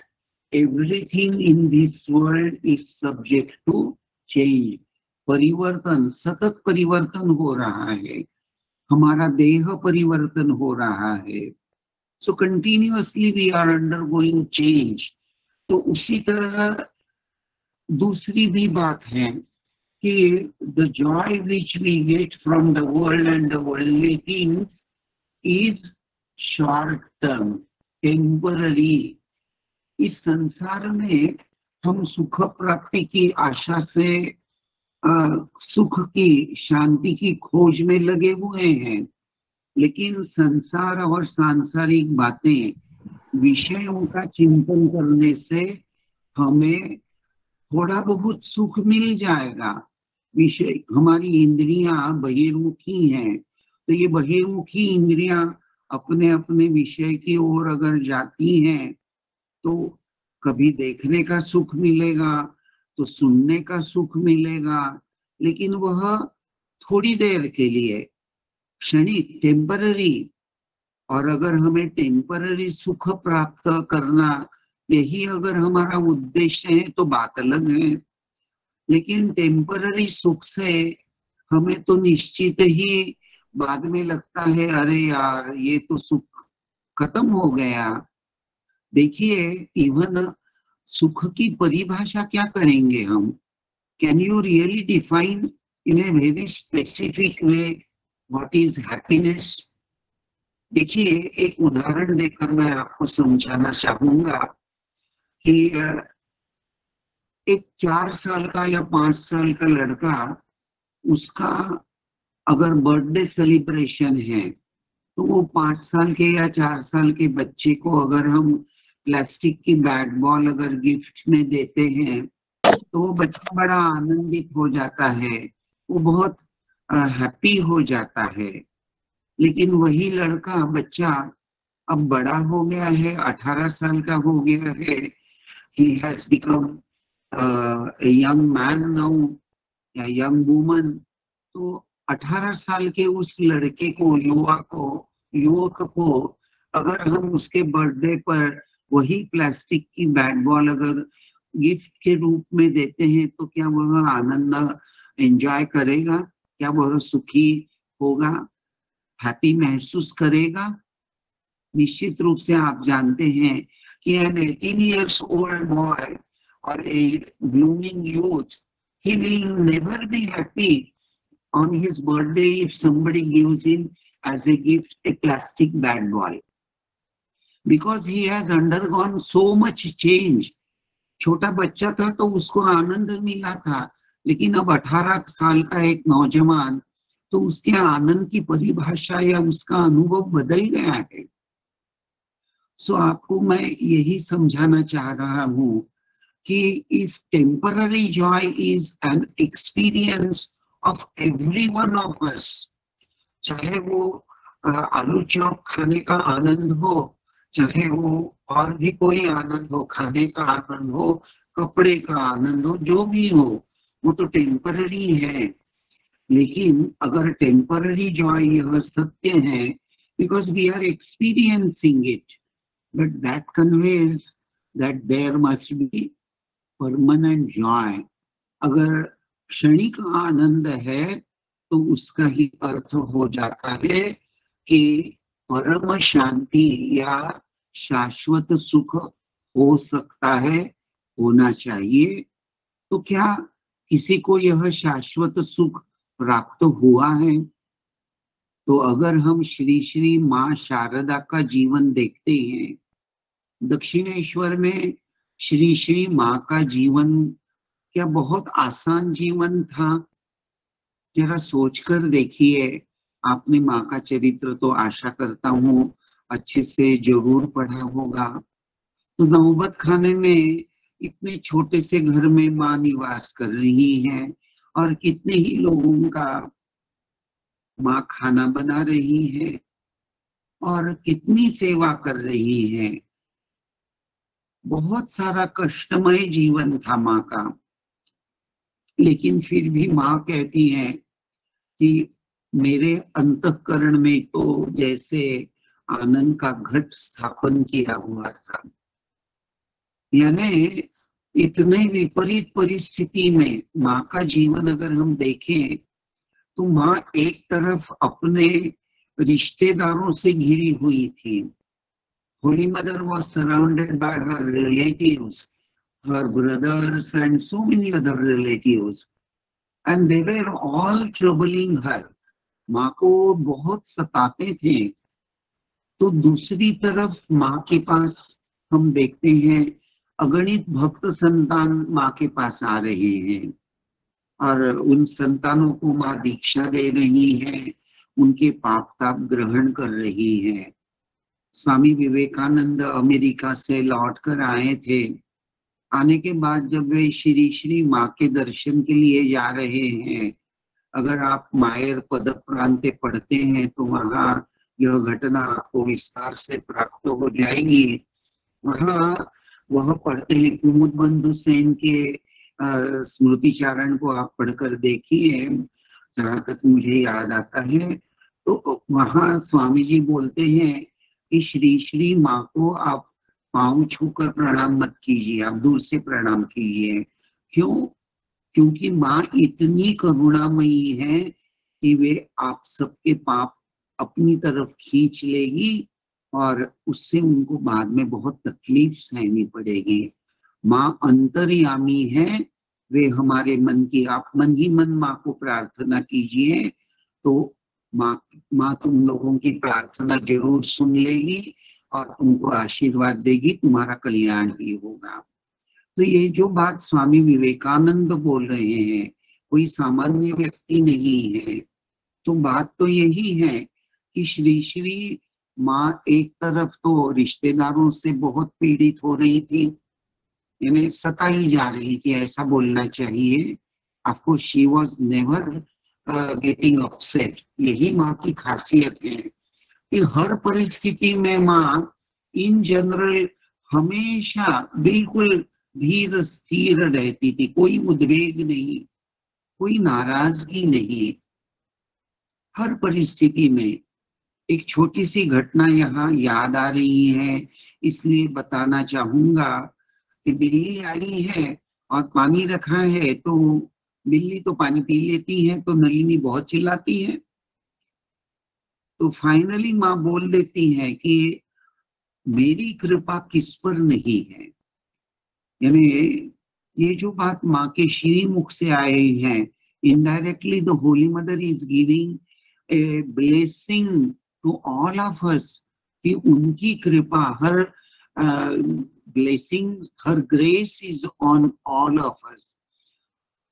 Speaker 2: everything in this world is subject to change. परिवर्तन, सतत परिवर्तन हो रहा है, हमारा देह परिवर्तन हो रहा है। So continuously we are undergoing change. तो उसी तरह दूसरी भी बात है कि the joy which we get from the world and the worldly things is short term, temporary. इस संसार में हम सुख प्राप्ति की आशा से सुख की, शांति की खोज में लगे हुए हैं, लेकिन संसार और सांसारिक बातें, विषयों का चिंतन करने से हमें थोड़ा बहुत सुख मिल जाएगा। विषय, हमारी इंद्रियां बहिर्मुखी हैं, तो ये बहिर्मुखी इंद्रियां अपने अपने विषय की ओर अगर जाती हैं तो कभी देखने का सुख मिलेगा, तो सुनने का सुख मिलेगा, लेकिन वह थोड़ी देर के लिए, क्षणिक, टेम्पररी। और अगर हमें टेम्पररी सुख प्राप्त करना, यही अगर हमारा उद्देश्य है तो बात अलग है। लेकिन टेम्पररी सुख से हमें तो निश्चित ही बाद में लगता है, अरे यार ये तो सुख खत्म हो गया। देखिए, इवन सुख की परिभाषा क्या करेंगे हम? Can you really define in a very specific way what is happiness? देखिए, एक उदाहरण देकर मैं आपको समझाना चाहूंगा कि एक 4 साल का या 5 साल का लड़का, उसका अगर बर्थडे सेलिब्रेशन है, तो वो 5 साल के या 4 साल के बच्चे को अगर हम प्लास्टिक की बैट बॉल अगर गिफ्ट में देते हैं, तो वो बच्चा बड़ा आनंदित हो जाता है, वो बहुत हैप्पी हो जाता है। लेकिन वही लड़का, बच्चा अब बड़ा हो गया है, 18 साल का हो गया है, he has become a young man now या young woman। तो 18 साल के उस लड़के को, युवक को अगर हम उसके बर्थडे पर वही प्लास्टिक की बैट बॉल अगर गिफ्ट के रूप में देते हैं, तो क्या वह आनंद एंजॉय करेगा? क्या वह सुखी होगा, हैप्पी महसूस करेगा? निश्चित रूप से आप जानते हैं कि an 18 years old boy or a blooming youth, he will never be happy on his birthday if somebody gives him as a gift a plastic bat ball, because he has undergone so much change. छोटा बच्चा था तो उसको आनंद मिला था, लेकिन अब 18 साल का एक नौजवान, तो उसके आनंद की परिभाषा या उसका अनुभव बदल गया है। सो आपको मैं यही समझाना चाह रहा हूँ कि if temporary Joy is an experience of every one of us, चाहे वो आलू चॉप खाने का आनंद हो, चाहे वो और भी कोई आनंद हो, खाने का आनंद हो, कपड़े का आनंद हो, जो भी हो, वो तो टेम्पररी है। लेकिन अगर टेम्पररी जॉय यह सत्य है, because we are experiencing it, but that conveys that there must be permanent joy. अगर क्षणिक आनंद है तो उसका ही अर्थ हो जाता है कि परम शांति या शाश्वत सुख हो सकता है, होना चाहिए। तो क्या किसी को यह शाश्वत सुख प्राप्त हुआ है? तो अगर हम श्री श्री माँ शारदा का जीवन देखते हैं, दक्षिणेश्वर में श्री श्री माँ का जीवन क्या बहुत आसान जीवन था? जरा सोचकर देखिए। आपने माँ का चरित्र तो आशा करता हूँ अच्छे से जरूर पढ़ा होगा। तो नौबत खाने में इतने छोटे से घर में माँ निवास कर रही है और कितने ही लोगों का माँ खाना बना रही है और कितनी सेवा कर रही है। बहुत सारा कष्टमय जीवन था माँ का, लेकिन फिर भी माँ कहती है कि मेरे अंतःकरण में तो जैसे आनंद का घट स्थापन किया हुआ था। यानी इतने विपरीत परिस्थिति में माँ का जीवन अगर हम देखें तो माँ एक तरफ अपने रिश्तेदारों से घिरी हुई थी। Holi mother was surrounded by her relatives, her brothers and so many other relatives, and they were all troubling her. माँ को बहुत सताते थे। तो दूसरी तरफ माँ के पास हम देखते हैं अगणित भक्त संतान माँ के पास आ रहे हैं और उन संतानों को माँ दीक्षा दे रही है, उनके पाप ताप ग्रहण कर रही है। स्वामी विवेकानंद अमेरिका से लौटकर आए थे। आने के बाद जब वे श्री श्री माँ के दर्शन के लिए जा रहे हैं, अगर आप मायर पद प्रांते पढ़ते हैं तो वहां यह घटना आपको विस्तार से प्राप्त हो जाएगी। वहां वह पढ़ते हैं कुमुद बंधु सेन के स्मृति चारण को आप पढ़कर देखिए, जहां तक मुझे याद आता है। तो वहां स्वामी जी बोलते हैं कि श्री श्री माँ को आप पांव छूकर प्रणाम मत कीजिए, आप दूर से प्रणाम कीजिए। क्यों? क्योंकि माँ इतनी करुणामयी है कि वे आप सबके पाप अपनी तरफ खींच लेगी और उससे उनको बाद में बहुत तकलीफ सहनी पड़ेगी। माँ अंतर्यामी है, वे हमारे मन की, आप मन ही मन माँ को प्रार्थना कीजिए तो माँ तुम लोगों की प्रार्थना जरूर सुन लेगी और तुमको आशीर्वाद देगी, तुम्हारा कल्याण ही होगा। तो ये जो बात स्वामी विवेकानंद बोल रहे हैं, कोई सामान्य व्यक्ति नहीं है। तो बात तो यही है कि श्री श्री माँ एक तरफ तो रिश्तेदारों से बहुत पीड़ित हो रही थी, यानी सताई जा रही थी, ऐसा बोलना चाहिए। Of course she was never getting upset. यही माँ की खासियत है कि हर परिस्थिति में माँ इन जनरल हमेशा बिल्कुल धीर स्थिर रहती थी, कोई उद्वेग नहीं, कोई नाराजगी नहीं। हर परिस्थिति में एक छोटी सी घटना यहाँ याद आ रही है, इसलिए बताना चाहूंगा कि बिल्ली आई है और पानी रखा है, तो बिल्ली तो पानी पी लेती है, तो नलिनी बहुत चिल्लाती है। तो फाइनली माँ बोल देती है कि मेरी कृपा किस पर नहीं है। यानी ये जो बात माँ के श्रीमुख से आए हैं, indirectly the holy mother is giving a blessing to all of us कि उनकी कृपा, हर ब्लेसिंग, हर grace is on all of us.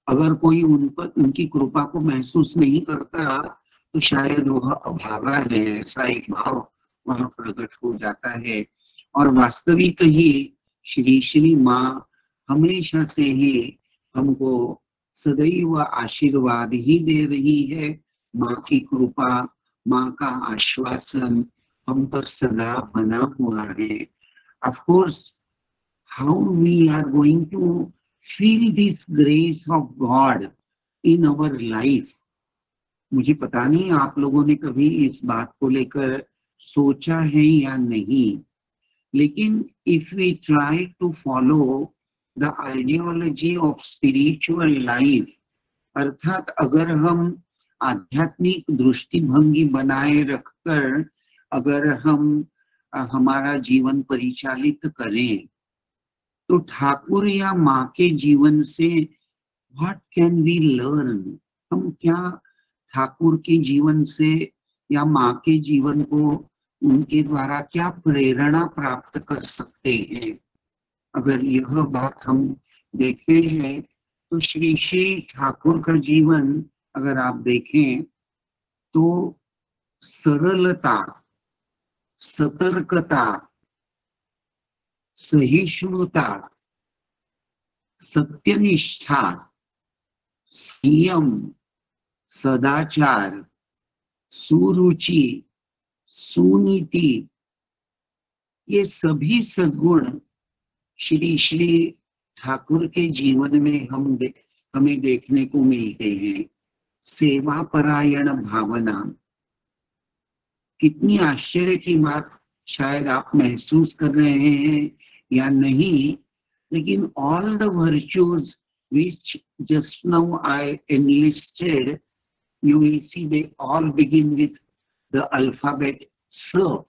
Speaker 2: अगर कोई उन पर उनकी कृपा को महसूस नहीं करता तो शायद वह अभागा है, ऐसा एक भाव वहां प्रकट हो जाता है। और वास्तविक ही श्री श्री माँ हमेशा से ही हमको सदैव आशीर्वाद ही दे रही है। माँ की कृपा, माँ का आश्वासन हम पर सदा बना हुआ है। Of course, how we are going to feel this grace of God in our life, मुझे पता नहीं आप लोगों ने कभी इस बात को लेकर सोचा है या नहीं। लेकिन if we try to follow the ideology of spiritual life, अर्थात अगर हम आध्यात्मिक दृष्टिभंगी बनाए रखकर अगर हम हमारा जीवन परिचालित करें, तो ठाकुर या माँ के जीवन से व्हाट कैन वी लर्न, हम क्या ठाकुर के जीवन से या माँ के जीवन को उनके द्वारा क्या प्रेरणा प्राप्त कर सकते हैं। अगर यह बात हम देखते हैं तो श्री श्री ठाकुर का जीवन अगर आप देखें तो सरलता, सतर्कता, सहिष्णुता, सत्यनिष्ठा, संयम, सदाचार, सुरुचि, सुनीति, ये सभी सद्गुण श्री श्री ठाकुर के जीवन में हमें देखने को मिलते हैं। सेवा परायण भावना, कितनी आश्चर्य की बात शायद आप महसूस कर रहे हैं या नहीं, लेकिन all the virtues which just now I enlisted, you will see they all begin with the alphabet S.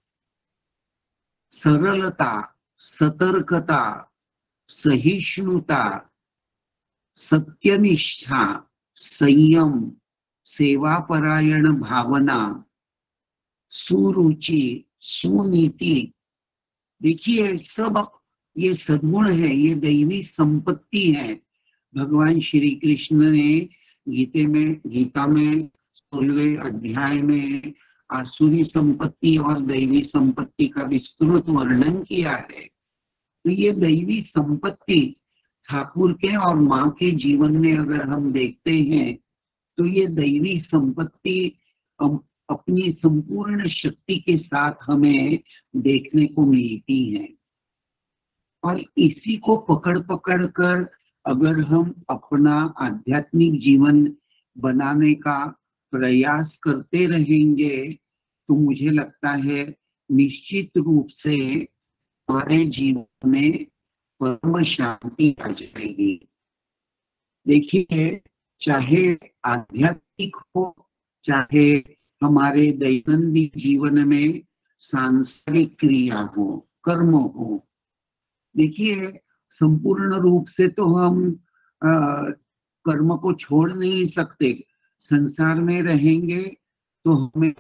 Speaker 2: सरलता, सतर्कता, सहिष्णुता, सत्यनिष्ठा, संयम, सेवापरायण भावना, सुरुचि, सुनीति, देखिए सब ये सद्गुण है, ये दैवी संपत्ति है। भगवान श्री कृष्ण ने गीता में 16वें अध्याय में आसुरी संपत्ति और दैवी संपत्ति का विस्तृत वर्णन किया है। तो ये दैवी संपत्ति ठाकुर के और माँ के जीवन में अगर हम देखते हैं तो ये दैवी संपत्ति अपनी संपूर्ण शक्ति के साथ हमें देखने को मिलती है। और इसी को पकड़ पकड़ कर अगर हम अपना आध्यात्मिक जीवन बनाने का प्रयास करते रहेंगे तो मुझे लगता है निश्चित रूप से हमारे जीवन में परम शांति आ जाएगी। देखिए, चाहे आध्यात्मिक हो, चाहे हमारे दैनंदिन जीवन में सांसारिक क्रिया हो, कर्म हो, देखिए संपूर्ण रूप से तो हम कर्म को छोड़ नहीं सकते। संसार में रहेंगे तो हमें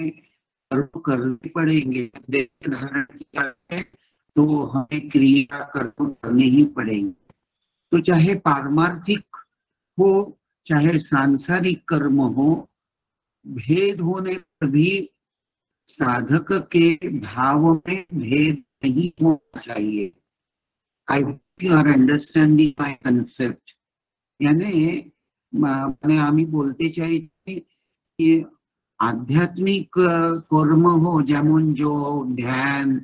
Speaker 2: कर्म करने पड़ेंगे। देह धारण किया है तो हमें क्रिया कर्म करने ही पड़ेंगे। तो चाहे पारमार्थिक हो चाहे सांसारिक कर्म हो, भेद होने पर भी साधक के भाव में भेद नहीं होना चाहिए। I hope you are understanding my concept. यानी आम्ही बोलते चाहते कि आध्यात्मिक कर्म हो जेमन जो ध्यान,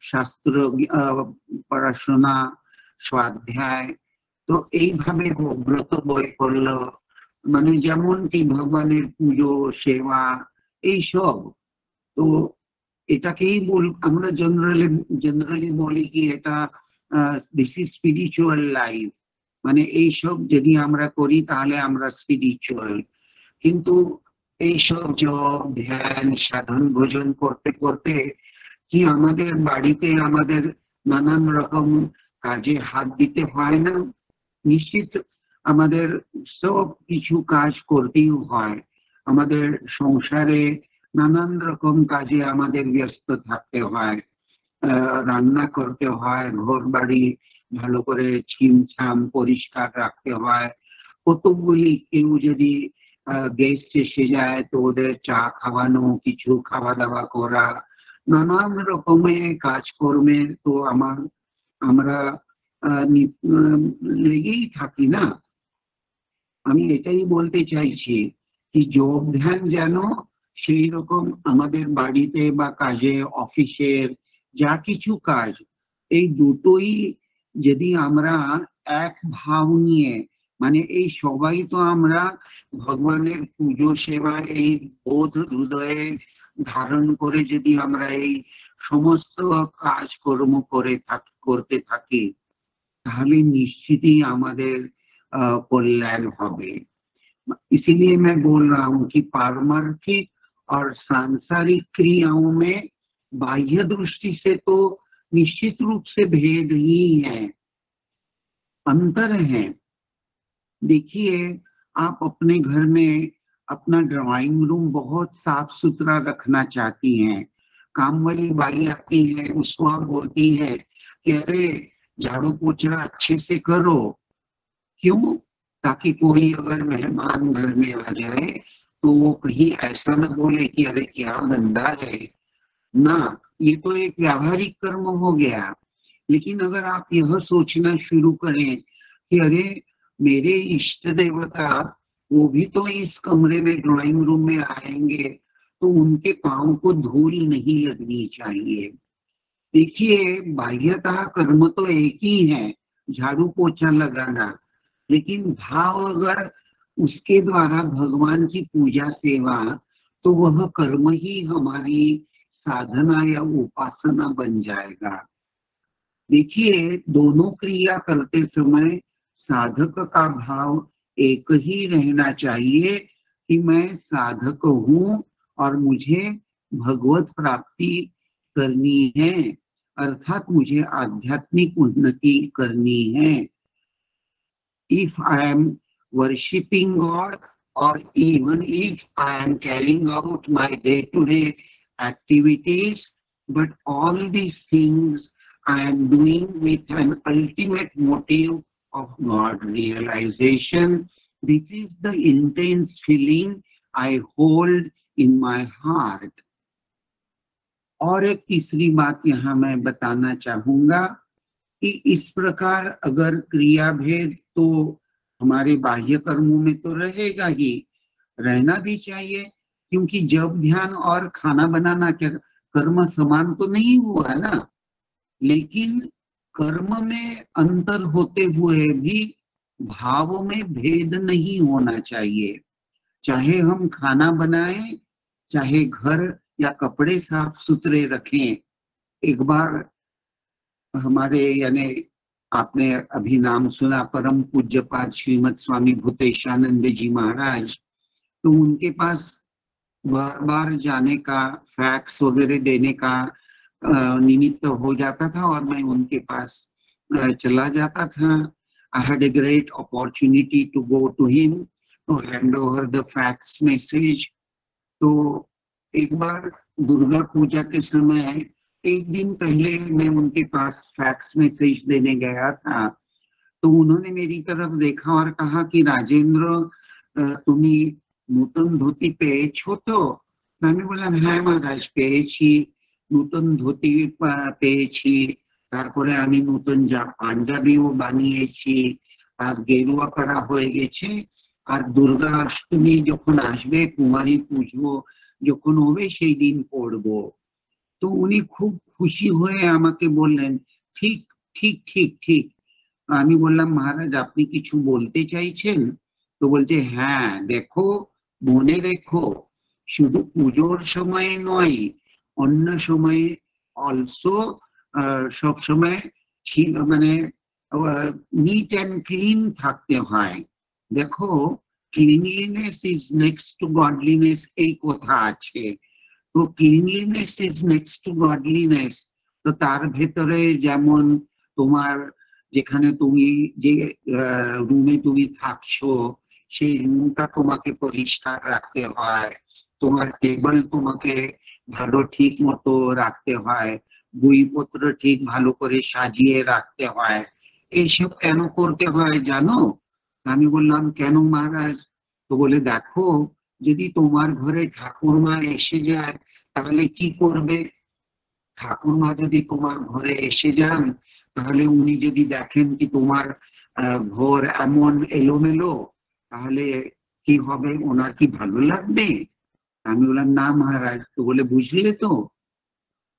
Speaker 2: शास्त्र पढ़ाशोना, स्वाध्याय, तो এইভাবে হোক, ব্রত বৈকল্য, মানে যেমনটি ভগবানের পুজো সেবা এইসব, তো এটাকেই আমরা জেনারেলি বলি কি এটা দিস ইজ স্পিরিচুয়াল লাইফ, মানে এইসব যদি আমরা করি তাহলে আমরা স্পিরিচুয়াল। কিন্তু এইসব জপ ধ্যান সাধন ভোজন করতে করতে কি আমাদের বাড়িতে আমাদের নানান রকম কাজে হাত দিতে হয় না? নিশ্চিত আমাদের সব কিছু কাজ করতেই হয়। আমাদের সংসারে নানান রকম কাজে আমাদের ব্যস্ত থাকতে হয়, রান্না করতে হয়, ঘর বাড়ি ভালো করে ছিমছাম পরিষ্কার রাখতে হয়। কতগুলি কেউ যদি গেস্ট এসে যায় তো ওদের চা খাওয়ানো, কিছু খাওয়া দাওয়া করা, নানান রকমের কাজকর্মে তো আমরা লেগেই থাকি না। আমি এটাই বলতে চাইছি কি যোগ ধ্যান যেন সেই রকম আমাদের বাড়িতে বা কাজে, অফিসের যা কিছু কাজ, এই দুটোই যদি আমরা এক ভাব নিয়ে, মানে এই সবাই তো আমরা ভগবানের পুজো সেবা এই বোধ হৃদয়ে ধারণ করে যদি আমরা এই সমস্ত কাজকর্ম করতে থাকি, তাহলে নিশ্চিতই আমাদের कल्याण হবে। इसीलिए मैं बोल रहा हूँ कि पारमार्थिक और सांसारिक क्रियाओं में बाह्य दृष्टि से तो निश्चित रूप से भेद ही है, अंतर है। देखिए, आप अपने घर में अपना ड्राइंग रूम बहुत साफ सुथरा रखना चाहती हैं, काम वाली बाई आती है, उसको आप बोलती है कि अरे झाड़ू पोछा अच्छे से करो। क्यों? ताकि कोई अगर मेहमान घर में आ जाए तो वो कहीं ऐसा न बोले कि अरे क्या गंदा है ना। ये तो एक व्यावहारिक कर्म हो गया। लेकिन अगर आप यह सोचना शुरू करें कि अरे मेरे इष्ट देवता वो भी तो इस कमरे में ड्राइंग रूम में आएंगे, तो उनके पांव को धूल नहीं लगनी चाहिए। देखिए, बाह्यतः कर्म तो एक ही है, झाड़ू पोछा लगाना, लेकिन भाव अगर उसके द्वारा भगवान की पूजा सेवा, तो वह कर्म ही हमारी साधना या उपासना बन जाएगा। देखिए, दोनों क्रिया करते समय साधक का भाव एक ही रहना चाहिए कि मैं साधक हूँ और मुझे भगवत प्राप्ति करनी है, अर्थात मुझे आध्यात्मिक उन्नति करनी है। If I am worshipping God, or even if I am carrying out my day-to-day activities, but all these things I am doing with an ultimate motive of God realization. This is the intense feeling I hold in my heart. और एक तीसरी बात यहाँ मैं बताना चाहूंगा कि इस प्रकार अगर क्रिया भेद तो हमारे बाह्य कर्मों में तो रहेगा ही, रहना भी चाहिए, क्योंकि जब ध्यान और खाना बनाना क्या कर्म समान तो नहीं हुआ ना। लेकिन कर्म में अंतर होते हुए भी भाव में भेद नहीं होना चाहिए। चाहे हम खाना बनाएं, चाहे घर या कपड़े साफ सुथरे रखें। एक बार हमारे यानी आपने अभी नाम सुना परम पूज्यपाद श्रीमद स्वामी भूतेशानंद जी महाराज, तो उनके पास बार बार जाने का, फैक्स वगैरह देने का निमित्त हो जाता था और मैं उनके पास चला जाता था। I had a great opportunity to go to him to hand over the fax message. तो एक बार दुर्गा पूजा के समय एक दिन पहले मैं उनके पास फैक्स मैसेज देने गया था, तो उन्होंने मेरी तरफ देखा और कहा कि राजेंद्र তুমি নতুন ধুতি পেয়েছো তো? আমি বললাম হ্যাঁ মহারাজ পেয়েছি, নতুন ধুতি পেয়েছি, তারপরে আমি নতুন পাঞ্জাবিও বানিয়েছি, আর গেরুয়া করা হয়ে গেছে, আর দুর্গা অষ্টমী যখন আসবে, কুমারী পুজো যখন হবে সেই দিন পড়বো। তো উনি খুব খুশি হয়ে আমাকে বললেন ঠিক ঠিক ঠিক ঠিক। আমি বললাম মহারাজ আপনি কিছু বলতে চাইছেন? তো বলছে হ্যাঁ দেখো, মনে রেখো শুধু পুজোর সময় নয়, অন্য সময় অলসো সব সময় মানে নিট অ্যান্ড ক্লিন থাকতে হয়। দেখো, cleanliness is next to godliness এই কথা আছে। তো cleanliness is next to godliness. তো তার ভেতরে যেমন তোমার যেখানে তুমি যে রুমে তুমি থাকছো সেই রুমটা তোমাকে পরিষ্কার রাখতে হয়, তোমার টেবিল তোমাকে ভালো ঠিক মতো রাখতে হয়, বইপত্র ঠিক ভালো করে সাজিয়ে রাখতে হয়। এইসব কেন করতে হয় জানো? আমি বললাম কেন মহারাজ? তো বলে দেখো, যদি তোমার ঘরে ঠাকুরমা এসে যায় তাহলে কি করবে? ঠাকুর মা যদি তোমার ঘরে এসে যান, তাহলে উনি যদি দেখেন কি তোমার ঘর এমন এলোমেলো, তাহলে কি হবে? ওনার কি ভালো লাগবে? আমি বললাम ना महाराज। तो बोले बुझले तो,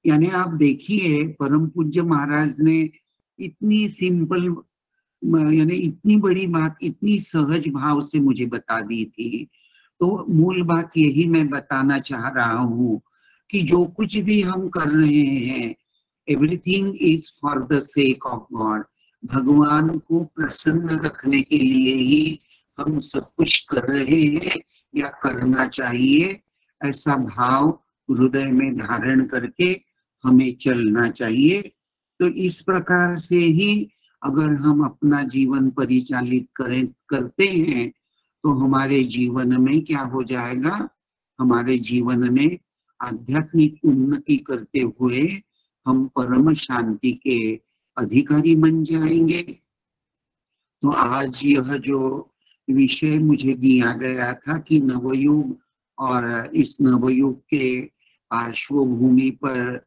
Speaker 2: यानी आप देखिए परम पूज्य महाराज ने इतनी सिंपल, यानी इतनी बड़ी बात इतनी सहज भाव से मुझे बता दी थी। तो मूल बात यही मैं बताना चाह रहा हूँ कि जो कुछ भी हम कर रहे हैं, everything is for the sake of God. भगवान को प्रसन्न रखने के लिए ही हम सब कुछ कर रहे हैं या करना चाहिए, ऐसा भाव हृदय में धारण करके हमें चलना चाहिए। तो इस प्रकार से ही अगर हम अपना जीवन परिचालित करते हैं, तो हमारे जीवन में क्या हो जाएगा? हमारे जीवन में आध्यात्मिक उन्नति करते हुए हम परम शांति के अधिकारी बन जाएंगे। तो आज यह जो विषय मुझे दिया गया था कि नवयुग, और इस नवयुग के पार्श्वभूमि पर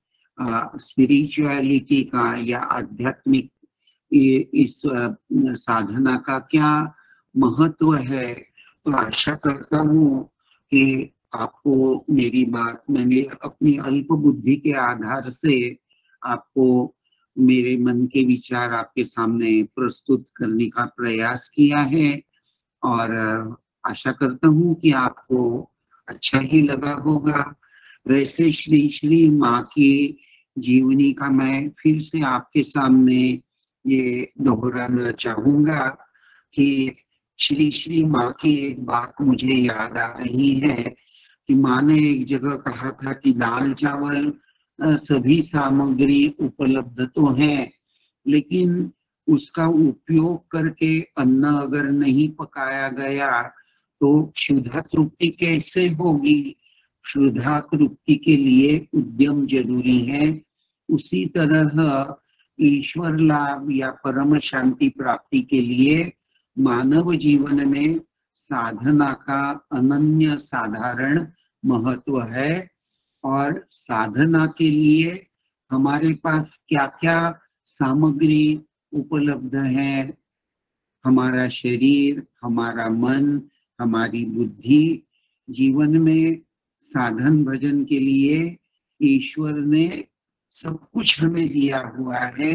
Speaker 2: स्पिरिचुअलिटी का या आध्यात्मिक इस साधना का क्या महत्व है, तो आशा करता हूँ कि आपको मेरी बात, मैंने अपनी अल्प बुद्धि के आधार से आपको मेरे मन के विचार आपके सामने प्रस्तुत करने का प्रयास किया है, और आशा करता हूँ कि आपको अच्छा ही लगा होगा। वैसे श्री श्री माँ की जीवनी का मैं फिर से आपके सामने ये दोहराना चाहूंगा कि श्री श्री माँ की एक बात मुझे याद आ रही है कि माँ ने एक जगह कहा था कि दाल चावल सभी सामग्री उपलब्ध तो है, लेकिन उसका उपयोग करके अन्न अगर नहीं पकाया गया तो क्षुधा तृप्ति कैसे होगी? क्षुधा तृप्ति के लिए उद्यम जरूरी है। उसी तरह ईश्वर लाभ या परम शांति प्राप्ति के लिए मानव जीवन में साधना का अनन्य साधारण महत्व है, और साधना के लिए हमारे पास क्या क्या सामग्री उपलब्ध है? हमारा शरीर, हमारा मन, हमारी बुद्धि। जीवन में साधन भजन के लिए ईश्वर ने सब कुछ हमें दिया हुआ है।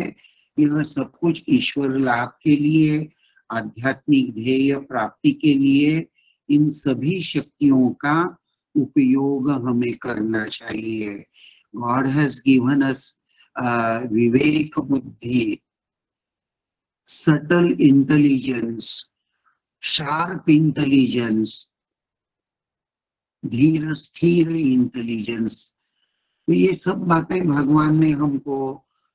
Speaker 2: यह सब कुछ ईश्वर लाभ के लिए, आध्यात्मिक ध्येय प्राप्ति के लिए इन सभी शक्तियों का उपयोग हमें करना चाहिए। गॉड हैज गिवन अस विवेक बुद्धि, सटल इंटेलिजेंस, शार्प इंटेलिजेंस, धीर स्थिर इंटेलिजेंस। तो ये सब बातें भगवान ने हमको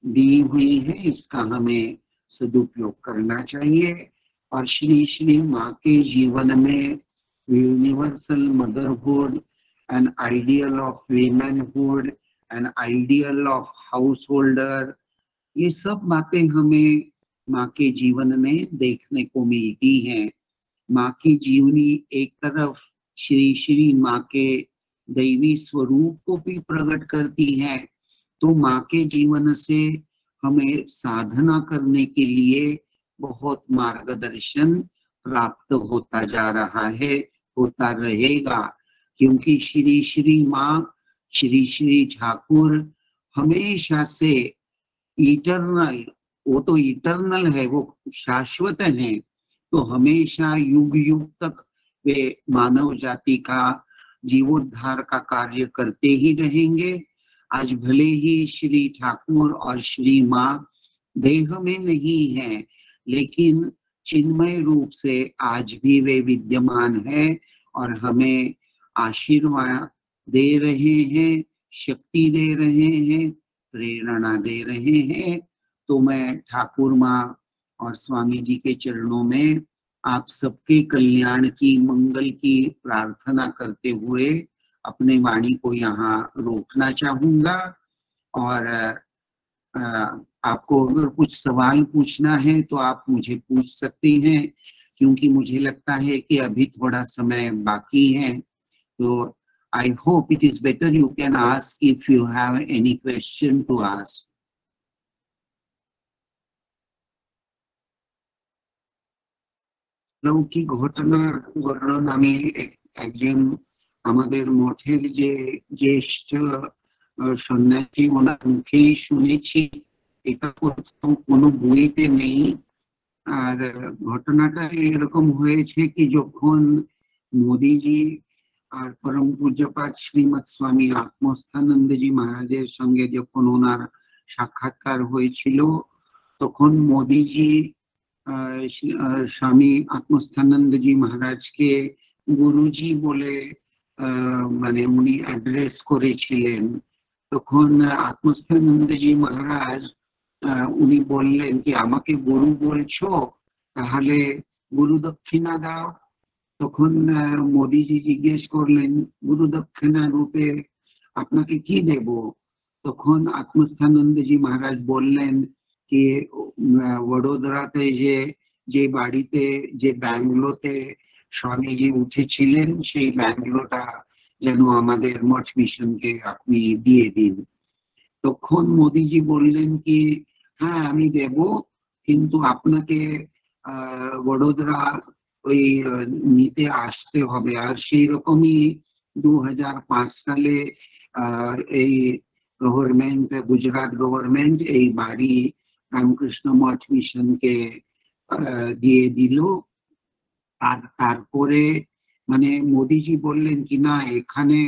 Speaker 2: दी हुई है, इसका हमें सदुपयोग करना चाहिए। और श्री श्री माँ के जीवन में universal motherhood, an ideal of womanhood, an ideal of householder, ये सब बातें हमें माँ के जीवन में देखने को मिलती हैं। माँ की जीवनी एक तरफ श्री श्री माँ के दैवी स्वरूप को भी प्रकट करती है, तो माँ के जीवन से हमें साधना करने के लिए बहुत मार्गदर्शन प्राप्त होता जा रहा है, होता रहेगा। क्योंकि श्री श्री माँ, श्री श्री ठाकुर हमेशा से इटर्नल, वो तो इटर्नल है, वो शाश्वत है, तो हमेशा युग युग तक वे मानव जाति का जीवोद्धार का कार्य करते ही रहेंगे। आज भले ही श्री ठाकुर और श्री माँ देह में नहीं है, लेकिन चिन्मय रूप से आज भी वे विद्यमान है और हमें आशीर्वाद दे रहे हैं, शक्ति दे रहे हैं, प्रेरणा दे रहे हैं। तो मैं ठाकुर माँ और स्वामी जी के चरणों में आप सबके कल्याण की, मंगल की प्रार्थना करते हुए अपने वाणी को यहाँ रोकना चाहूंगा। और आपको अगर कुछ सवाल पूछना है तो आप मुझे पूछ सकते हैं, क्योंकि मुझे लगता है कि अभी थोड़ा समय बाकी है। तो I hope it is better you can ask if you have any question to ask. লৌকিক ঘটনার বর্ণন আমি একজন আমাদের মঠের যে জ্যেষ্ঠ সন্ন্যাসী ওনার মুখেই শুনেছি, এটা কোনো বইতে নেই। আর ঘটনাটা এরকম হয়েছে কি, যখন মোদিজি আর পরম পূজ্যপাদ শ্রীমৎ স্বামী আত্মস্থানন্দজি মহারাজের সঙ্গে যখন ওনার সাক্ষাৎকার হয়েছিল, তখন মোদিজি স্বামী আত্মস্থানন্দজি মহারাজকে গুরুজি বলে মানে উনি অ্যাড্রেস করেছিলেন। তখন আত্মস্থানন্দজি মহারাজ উনি বললেন কি, আমাকে গুরু বলছো, তাহলে গুরু দক্ষিণা দাও। তখন মোদিজি জিজ্ঞেস করলেন, গুরু দক্ষিণা রূপে আপনাকে কি দেব? তখন আত্মস্থানন্দজি মহারাজ বললেন কি, বড়োদরাতে যে বাড়িতে, যে ব্যাঙ্গলোতে স্বামীজি উঠেছিলেন, সেই ব্যাঙ্গলোটা যেন আমাদের মঠ মিশনকে আপনি দিয়ে দিন। তখন মোদিজি বললেন কি, হ্যাঁ আমি দেব, কিন্তু আপনাকে বড়োদরা ওই নিতে আসতে হবে। আর সেই রকমই 2005 সালে এই গভর্নমেন্ট, গুজরাট গভর্নমেন্ট এই বাড়ি রামকৃষ্ণ মঠ মিশনকে দিয়ে দিল। আর তারপরে মানে মোদিজি বললেন কি, না এখানে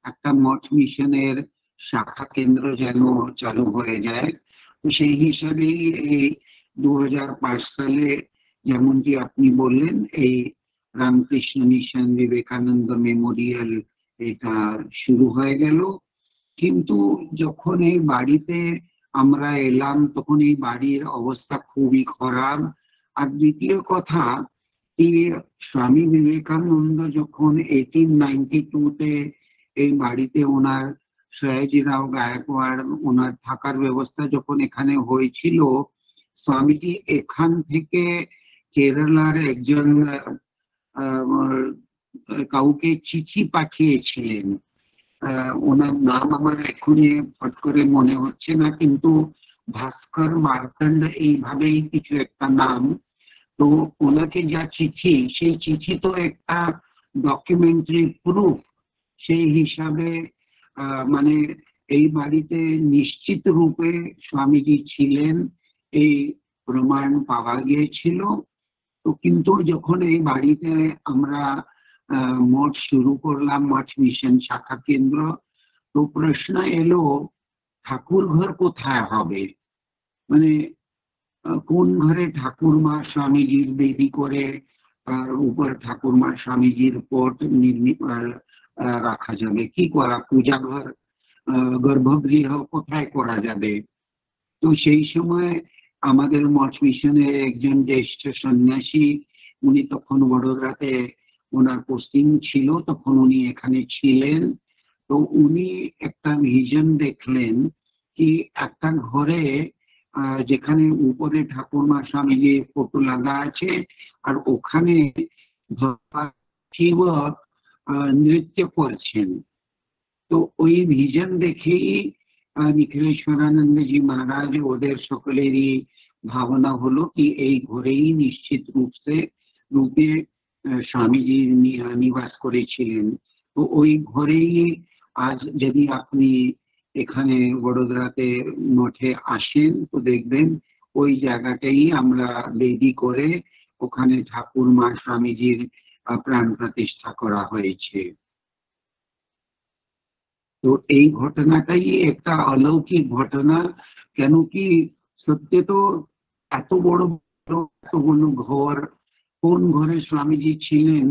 Speaker 2: একটা মঠ মিশনের শাখা কেন্দ্র যেন চালু হয়ে যায়। তো সেই হিসাবেই এই 2005 সালে, যেমনটি আপনি বললেন, এই রামকৃষ্ণ মিশন বিবেকানন্দ মেমোরিয়াল এটা শুরু হয়ে গেল। কিন্তু যখন এই বাড়িতে আমরা এলাম, তখন এই বাড়ির অবস্থা খুবই খারাপ। আর দ্বিতীয় কথা, স্বামী বিবেকানন্দ যখন 1892-তে এই বাড়িতে ওনার সয়াজিরাও গায়কওয়াড় ওনার থাকার ব্যবস্থা যখন এখানে হয়েছিল, স্বামীজি এখান থেকে কেরালার একজন কাউকে চিঠি পাঠিয়েছিলেন। ওনার নাম আমার এখনই ফট করে মনে হচ্ছে না, কিন্তু ভাস্কর মার্তণ্ড এইভাবেই কিছু একটা নাম। তো ওনাকে যা চিঠি, সেই চিঠি তো একটা ডকুমেন্টারি প্রুফ। সেই হিসাবে মানে এই বাড়িতে নিশ্চিত রূপে স্বামীজি ছিলেন, এই প্রমাণ পাওয়া গিয়েছিল। তো কিন্তু যখন এই বাড়িতে আমরা মঠ শুরু করলাম, মঠ মিশন শাখা কেন্দ্র, তো প্রশ্ন এলো ঠাকুর ঘর কোথায় হবে, মানে কোন ঘরে ঠাকুরমা স্বামীজির বেদি করে তার উপর ঠাকুরমা স্বামীজির পট রাখা যাবে, কি করা, পূজা ঘর গর্ভগৃহ কোথায় করা যাবে? তো সেই সময় আমাদের মঠ মিশনের একজন জ্যেষ্ঠ সন্ন্যাসী, উনি তখন বড়োদরাতে ওনার পোস্টিং ছিল, তখন উনি এখানে ছিলেন। তো উনি একটা ভিশন দেখলেন কি, একটা ঘরে যেখানে উপরে ঠাকুরমা স্বামীজির ফটো লাগা আছে, আর ওখানে শিব নৃত্য করছেন। তো ওই ভিশন দেখেই নিখিলেশ্বরানন্দজি মহারাজ ওদের সকলেরই ভাবনা হলো কি, এই ঘরেই নিশ্চিত রূপে স্বামীজি নিবাস করেছিলেন। তো ওই ঘরেই আজ যদি আপনি এখানে বড়োদরাতে মঠে আসেন, তো দেখবেন ওই জায়গাটাই আমরা বেদি করে ওখানে ঠাকুরমা স্বামীজির প্রাণ প্রতিষ্ঠা করা হয়েছে। তো এই ঘটনাটাই একটা অলৌকিক ঘটনা। কেন কি, সত্যি তো এত বড় ঘর, কোন ঘরে স্বামীজি ছিলেন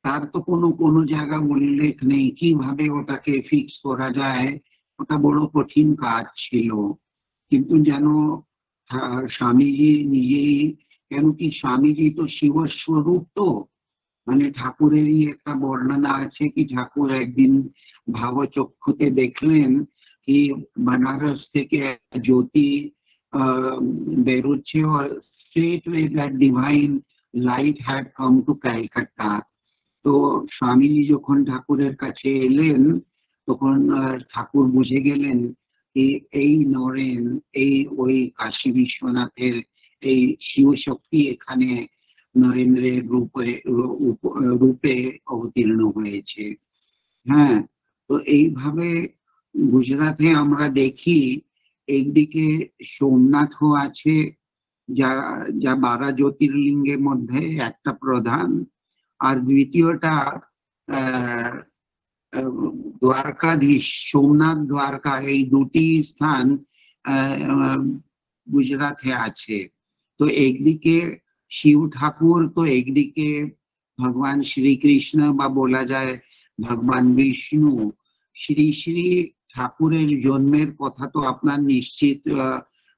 Speaker 2: তার তো কোনো জায়গা উল্লেখ নেই। কিভাবে ওটাকে ফিক্স করা যায়, ওটা বড় কঠিন কাজ ছিল। কিন্তু যেন স্বামীজি নিজেই, কেন কি স্বামীজি তো শিবস্বরূপ, তো মানে ঠাকুরেরই একটা বর্ণনা আছে কি, ঠাকুর একদিন ভাবচক্ষুতে দেখলেন কি বানারস থেকে জ্যোতি বেরোচ্ছে, আর straight way that divine light had come to Calcutta. তো স্বামীজি যখন ঠাকুরের কাছে এলেন তখন ঠাকুর বুঝে গেলেন এই নরেন, ওই কাশী বিশ্বনাথের এই শিবশক্তি এখানে নরেন্দ্রের রূপে অবতীর্ণ হয়েছে। হ্যাঁ, তো এইভাবে গুজরাটে আমরা দেখি একদিকে সোমনাথও আছে, যা 12 জ্যোতির্লিঙ্গের মধ্যে একটা প্রধান, আর দ্বিতীয়টা দ্বারকাধীশ, সোমনাথ দ্বারকা, এই দুটি স্থান গুজরাটে আছে। তো একদিকে শিব ঠাকুর, তো একদিকে ভগবান শ্রীকৃষ্ণ বা বলা যায় ভগবান বিষ্ণু। শ্রী শ্রী ঠাকুরের জন্মের কথা তো আপনার নিশ্চিত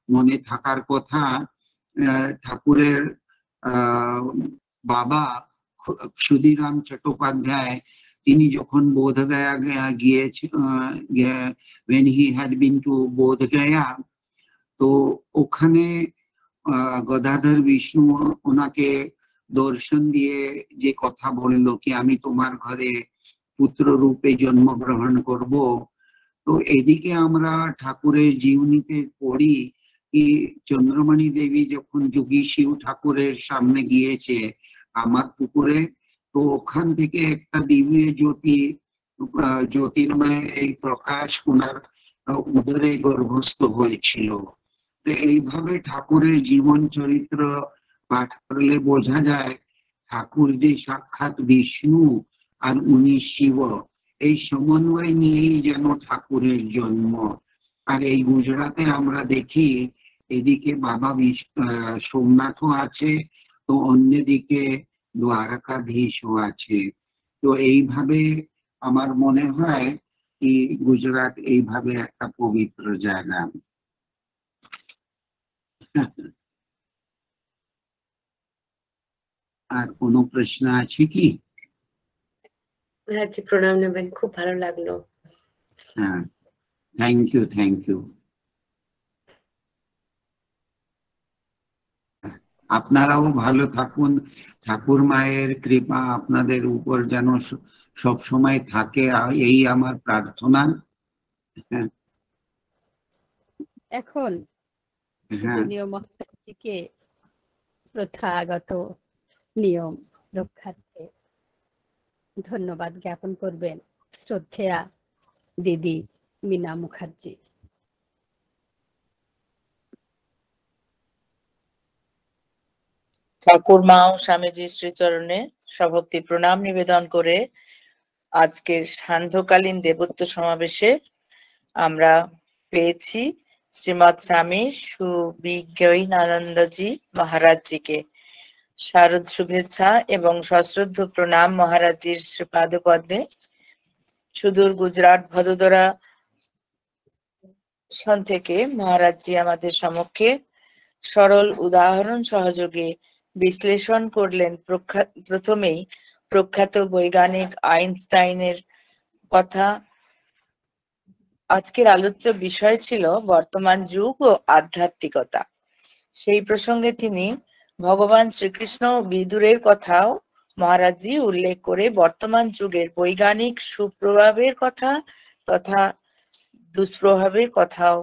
Speaker 2: মনে থাকার কথা। ঠাকুরের বাবা ক্ষুদিরাম চট্টোপাধ্যায়, তিনি যখন বোধগয়া গিয়েছে, when he had been to Bodh Gaya, তো ওখানে গদাধর বিষ্ণু ওনাকে দর্শন দিয়ে যে কথা বললো কি আমি তোমার ঘরে পুত্র রূপে জন্মগ্রহণ করব। তো এদিকে আমরা ঠাকুরের জীবনীতে পড়ি কি চন্দ্রমণি দেবী যখন যোগী শিব ঠাকুরের সামনে গিয়েছে আমার পুকুরে, তো ওখান থেকে একটা দিব্য জ্যোতির্ময় এই প্রকাশ ওনার উদরে গর্ভস্থ হয়েছিল। তো এইভাবে ঠাকুরের জীবন চরিত্র পাঠ করলে বোঝা যায় ঠাকুর যে সাক্ষাৎ বিষ্ণু আর উনি শিব, এই সমন্বয় নিয়েই যেন ঠাকুরের জন্ম। আর এই গুজরাটে আমরা দেখি এদিকে বাবা সোমনাথও আছে, তো অন্যদিকে দ্বারকাধীশও আছে। তো এইভাবে আমার মনে হয় কি গুজরাট এইভাবে একটা পবিত্র জায়গা। আর কোনো প্রশ্ন আছে কি?
Speaker 3: প্রণাম নেবেন, খুব ভালো লাগলো।
Speaker 2: হ্যাঁ, থ্যাংক ইউ। আপনারাও ভালো থাকুন, ঠাকুর মায়ের কৃপা আপনাদের উপর যেন সব সময় থাকে, এই আমার প্রার্থনা।
Speaker 1: এখন পূজনীয় মহারাজজিকে প্রথাগত নিয়ম রক্ষার্থে ধন্যবাদ জ্ঞাপন করবেন শ্রদ্ধেয়া দিদি মীনা মুখার্জি।
Speaker 4: ঠাকুর মা ও স্বামীজি শ্রীচরণে সভক্তি প্রণাম নিবেদন করে আজকের সান্ধ্যকালীন দেবত্ব সমাবেশে আমরা পেয়েছি শ্রীমৎ স্বামী সুবিজ্ঞানন্দজি মহারাজজিকে। শারদ শুভেচ্ছা এবং সশ্রদ্ধ প্রণাম মহারাজজির পাদপদ্মে। সুদূর গুজরাট ভদোদরা থেকে মহারাজজি আমাদের সমক্ষে সরল উদাহরণ সহযোগে বিশ্লেষণ করলেন প্রথমেই প্রখ্যাত বৈজ্ঞানিক আইনস্টাইনের কথা। আজকের আলোচ্য বিষয় ছিল বর্তমান যুগ ও আধ্যাত্মিকতা। সেই প্রসঙ্গে তিনি ভগবান শ্রীকৃষ্ণ ও বিদুরের কথাও মহারাজজি উল্লেখ করে বর্তমান যুগের বৈজ্ঞানিক সুপ্রভাবের কথা তথা দুষ্প্রভাবের কথাও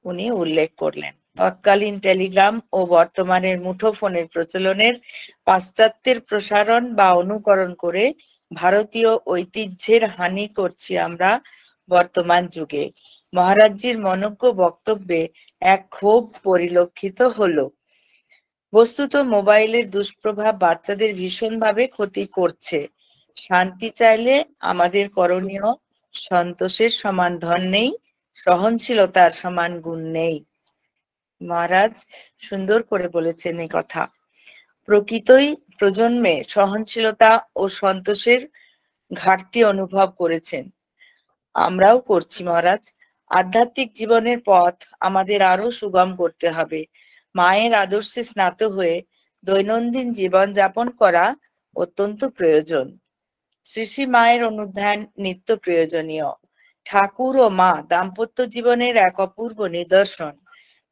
Speaker 4: উনি উল্লেখ করলেন। তৎকালীন টেলিগ্রাম ও বর্তমানের মুঠোফোনের প্রচলনের পাশ্চাত্যের প্রসারণ বা অনুকরণ করে ভারতীয় ঐতিহ্যের হানি করছি আমরা বর্তমান যুগে। মহারাজজির মনোজ্ঞ বক্তব্যে এক ক্ষোভ পরিলক্ষিত হলো। বস্তুত মোবাইলের দুষ্প্রভাব বাচ্চাদের ভীষণভাবে ক্ষতি করছে। শান্তি চাইলে আমাদের করণীয় সন্তোষের সমান ধন নেই, সহনশীলতার সমান গুণ নেই। মহারাজ সুন্দর করে বলেছেন এই কথা। প্রকৃতই প্রজন্মে সহনশীলতা ও সন্তোষের ঘাটতি অনুভব করেছেন, আমরাও করছি মহারাজ। আধ্যাত্মিক জীবনের পথ আমাদের আরো সুগম করতে হবে। মায়ের আদর্শে স্নাত হয়ে দৈনন্দিন জীবন যাপন করা অত্যন্ত প্রয়োজন। শ্রী শ্রী মায়ের অনুধ্যান নিত্য প্রয়োজনীয়। ঠাকুর ও মা দাম্পত্য জীবনের এক অপূর্ব নিদর্শন।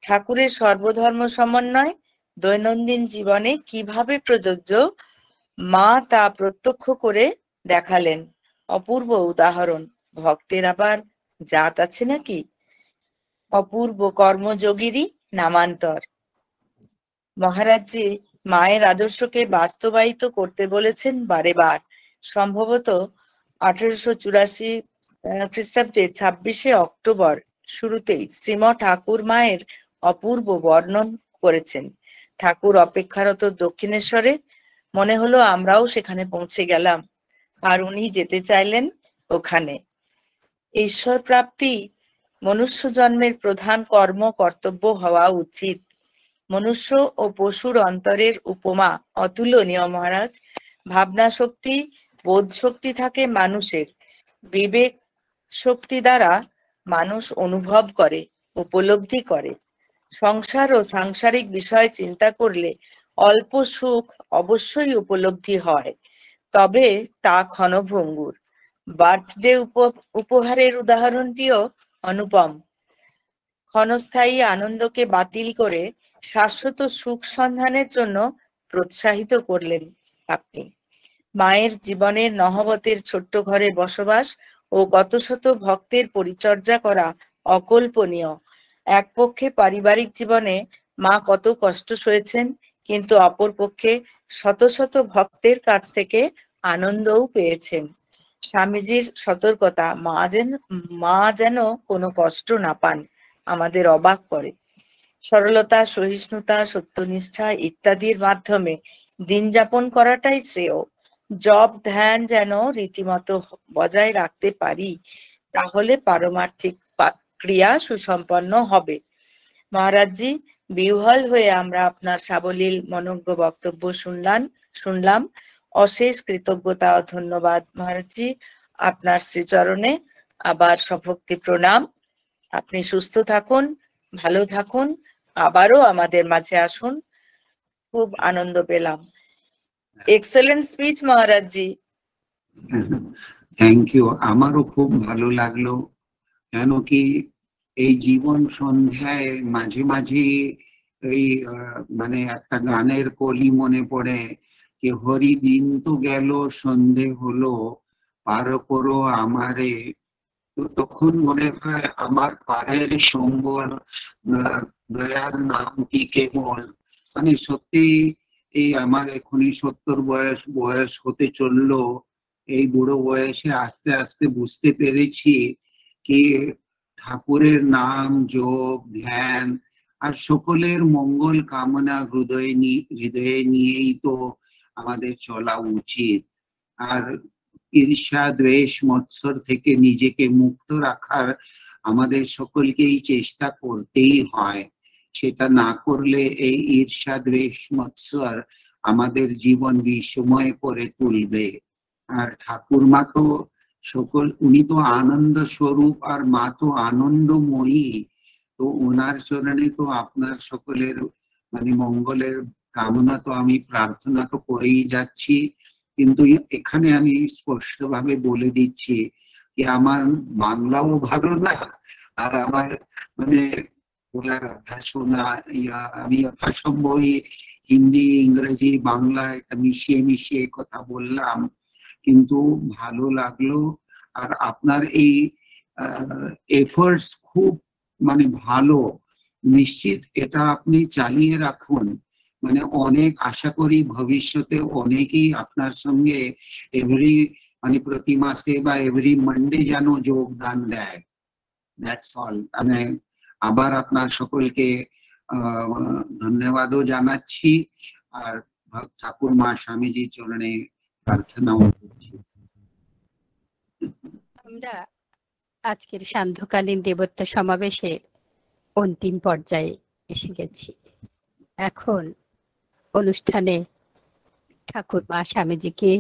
Speaker 4: ঠাকুরের সর্বধর্ম সমন্বয় দৈনন্দিন জীবনে কিভাবে প্রযোজ্য মা তা প্রত্যক্ষ করে দেখালেন। অপূর্ব উদাহরণ। ভক্তের আবার জাত আছে নাকি? অপূর্ব কর্মযোগীরই নামান্তর। মহারাজজি মায়ের আদর্শকে বাস্তবায়িত করতে বলেছেন বারে বার। সম্ভবত 1884 খ্রিস্টাব্দের 26শে অক্টোবর শুরুতেই শ্রীম ঠাকুর মায়ের অপূর্ব বর্ণন করেছেন। ঠাকুর অপেক্ষারত দক্ষিণেশ্বরে। মনে হলো আমরাও সেখানে পৌঁছে গেলাম, আর উনি যেতে চাইলেন ওখানে। ঈশ্বর প্রাপ্তি মনুষ্য জন্মের প্রধান কর্তব্য হওয়া উচিত। মনুষ্য ও পশুর অন্তরের উপমা অতুলনীয় মহারাজ। ভাবনা শক্তি, বোধ শক্তি থাকে মানুষের। বিবেক শক্তি দ্বারা মানুষ অনুভব করে, উপলব্ধি করে। সংসার ও সাংসারিক বিষয় চিন্তা করলে অল্প সুখ অবশ্যই উপলব্ধি হয়, তবে তা ক্ষণভঙ্গুর। বার্থডে উপহারের উদাহরণটিও অনুপম। ক্ষণস্থায়ী আনন্দকে বাতিল করে শাশ্বত সুখ সন্ধানের জন্য প্রোৎসাহিত করলেন আপনি। মায়ের জীবনের নহবতের ছোট্ট ঘরে বসবাস ও কত শত ভক্তের পরিচর্যা করা অকল্পনীয়। এক পক্ষে পারিবারিক জীবনে মা কত কষ্ট সয়েছেন, কিন্তু অপর পক্ষে শত শত ভক্তের কাছ থেকে আনন্দও পেয়েছেন। স্বামীজির সতর্কতা, মা যেন কোনো কষ্ট না পান, আমাদের অবাক করে। সরলতা, সহিষ্ণুতা, সত্যনিষ্ঠা ইত্যাদির মাধ্যমে দিন যাপন করাটাই শ্রেয়। জপ ধ্যান যেন রীতিমতো বজায় রাখতে পারি, তাহলে পারমার্থিক ক্রিয়া সুসম্পন্ন হবে। মহারাজজি, বিহ্বল হয়ে আমরা আপনার সাবলীল মনোজ্ঞ বক্তব্য শুনলাম। অশেষ কৃতজ্ঞতা ও ধন্যবাদ মহারাজজি। আপনার শ্রীচরণে আবার সভক্তি প্রণাম। আপনি সুস্থ থাকুন, ভালো থাকুন, আবারও আমাদের মাঝে আসুন। খুব আনন্দ পেলাম। Excellent speech Maharajji.
Speaker 2: Thank you. আমারও খুব ভালো লাগলো। কেন কি এই জীবন সন্ধ্যায় মাঝে মাঝে এই মানে একটা গানের কলি মনে পড়ে যে হরি দিন তো গেল সন্ধে হলো পার করো আমারে। তো তখন মনে হয় আমার পারের সম্বল দয়ার নাম কি কেবল। মানে সত্যি এই আমার এখনই 70 বয়স হতে চললো। এই বুড়ো বয়সে আস্তে আস্তে বুঝতে পেরেছি কি ঠাকুরের নাম জপ ধ্যান আর সকলের মঙ্গল কামনা হৃদয়ে নিয়েই তো আমাদের চলা উচিত। আর ঈর্ষা দ্বেষ মৎসর থেকে নিজেকে মুক্ত রাখার আমাদের সকলকেই চেষ্টা করতেই হয়। সেটা না করলে এই ঈর্ষা দ্বেষ মৎসর আমাদের জীবন বিষময় করে তুলবে। আর ঠাকুর মা তো উনি তো আনন্দ স্বরূপ, আর মা তো আনন্দময়ী। তো ওনার চরণে তো আপনার সকলের মানে মঙ্গলের কামনা তো আমি প্রার্থনা তো করেই যাচ্ছি। কিন্তু এখানে আমি স্পষ্টভাবে বলে দিচ্ছি যে আমার বাংলাও ভালো না, আর আমার মানে বলার অভ্যাসও না। আমি যথাসম্ভব হিন্দি ইংরেজি বাংলা একটা মিশিয়ে মিশিয়ে কথা বললাম, কিন্তু ভালো লাগলো। আর আপনার এই এফোর্টস খুব মানে ভালো। নিশ্চিত এটা আপনি চালিয়ে রাখুন। মানে অনেক আশা করি ভবিষ্যতে অনেকেই আপনার সঙ্গে মানে প্রতি মাসে বা এভরি মানডে যেন যোগদান দেয়। That's all. মানে আবার আপনার সকলকে ধন্যবাদও জানাচ্ছি, আর ঠাকুর মা স্বামীজির চরণে প্রার্থনাও করছি।
Speaker 1: আমরা আজকের সান্ধ্যকালীন দেবত্ব সমাবেশের অন্তিম পর্যায়ে এসে গেছি। এখন অনুষ্ঠানে ঠাকুর মা স্বামীজিকে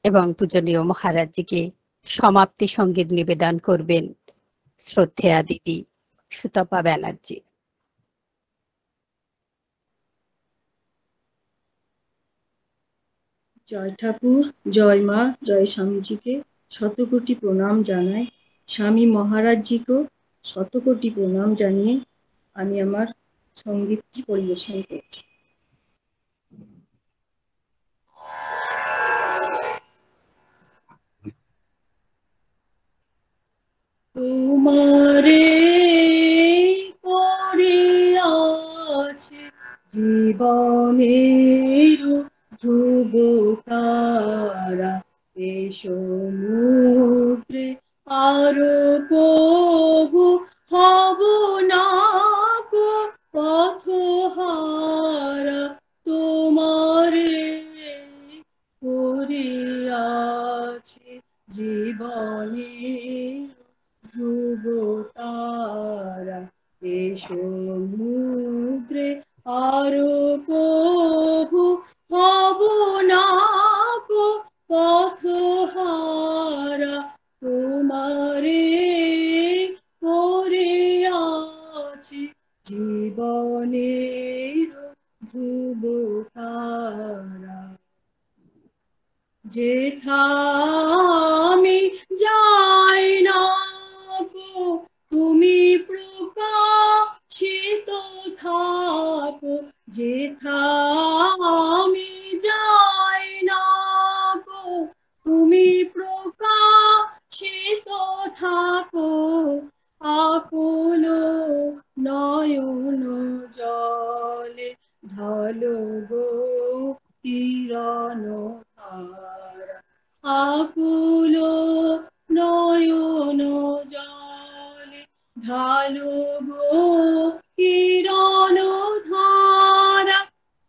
Speaker 1: এবং পূজনীয় মহারাজজিকে সমাপ্তি সঙ্গীত নিবেদন করবেন শ্রদ্ধেয়া দিদি সুতপা ব্যানার্জি।
Speaker 5: জয় ঠাকুর, জয় মা, জয় স্বামীজিকে শতকোটি প্রণাম জানাই। স্বামী মহারাজজিকেও শতকোটি প্রণাম জানিয়ে আমি আমার সঙ্গীতটি পরিবেশন করছি। তোমারে করিয়াছে জীবনের যুবতারা, এ সমুদ্রে আরো প্রভু হব না গো পথহারা, তোমারে করিয়াছে জীবনের যুবতারা, এ সমুদ্রে আরো প্রভু হব না গো পথহারা, তোমারে করিয়াছি জীবনের ধ্রুবতারা। যেথা আমি যাই না গো তুমি প্রকাশিত থাকো, যেথা আমি যাই না গো তুমি প্রকাশিত থাকো, আপন নয়ন জলে ঢালো গো কিরণ ধারা, আকুল নয়ন জলে ঢালো গো কিরণ ধারা,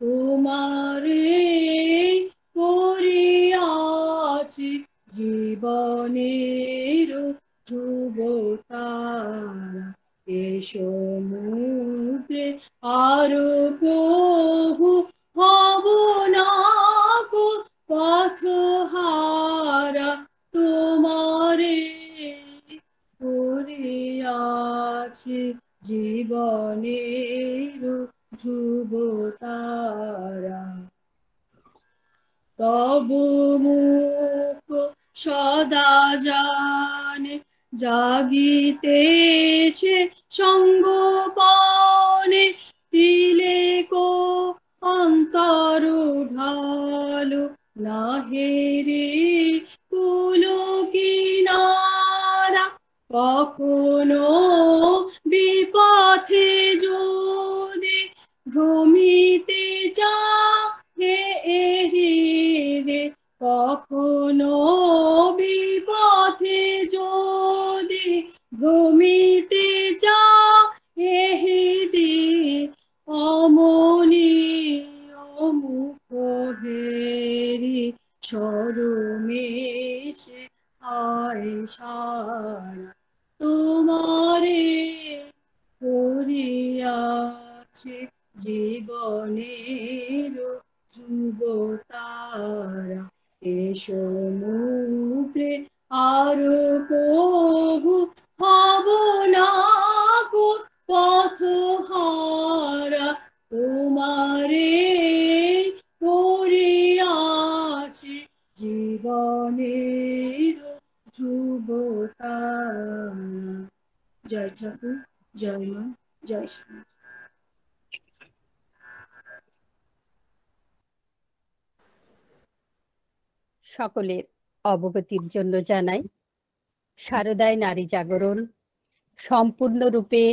Speaker 5: তোমারে করিয়াছি জীবনের যুবতারা, এ সমুদ্রে আরো প্রভু হব না গো পথহারা, তোমারে করিয়াছি জীবনের যুবতারা। তব মুখ সদা জানে জাগিতেছে সঙ্গোপনে, তিলেকো অন্তর ঢালো না হেরে কুল কিনারা, কখনো বিপথে যদি ভ্রমিতে চাহে এহিরে, কখনো বিপথে যদি ভ্রমিতে চাহে অমনি অমুখ হেরি সরমেশে আয় সারা, তোমারে করিয়াছে জীবনের যুবতারা, এ সমুদ্রে আরো প্রভু হব না গো পথহারা, তোমারে করিয়াছে জীবনের যুবতারা। জয় ঠাকুর, জয় মা, জয় শ্রী।
Speaker 1: সকলের অবগতির জন্য জানাই, শারদায় নারী জাগরণ সম্পূর্ণরূপে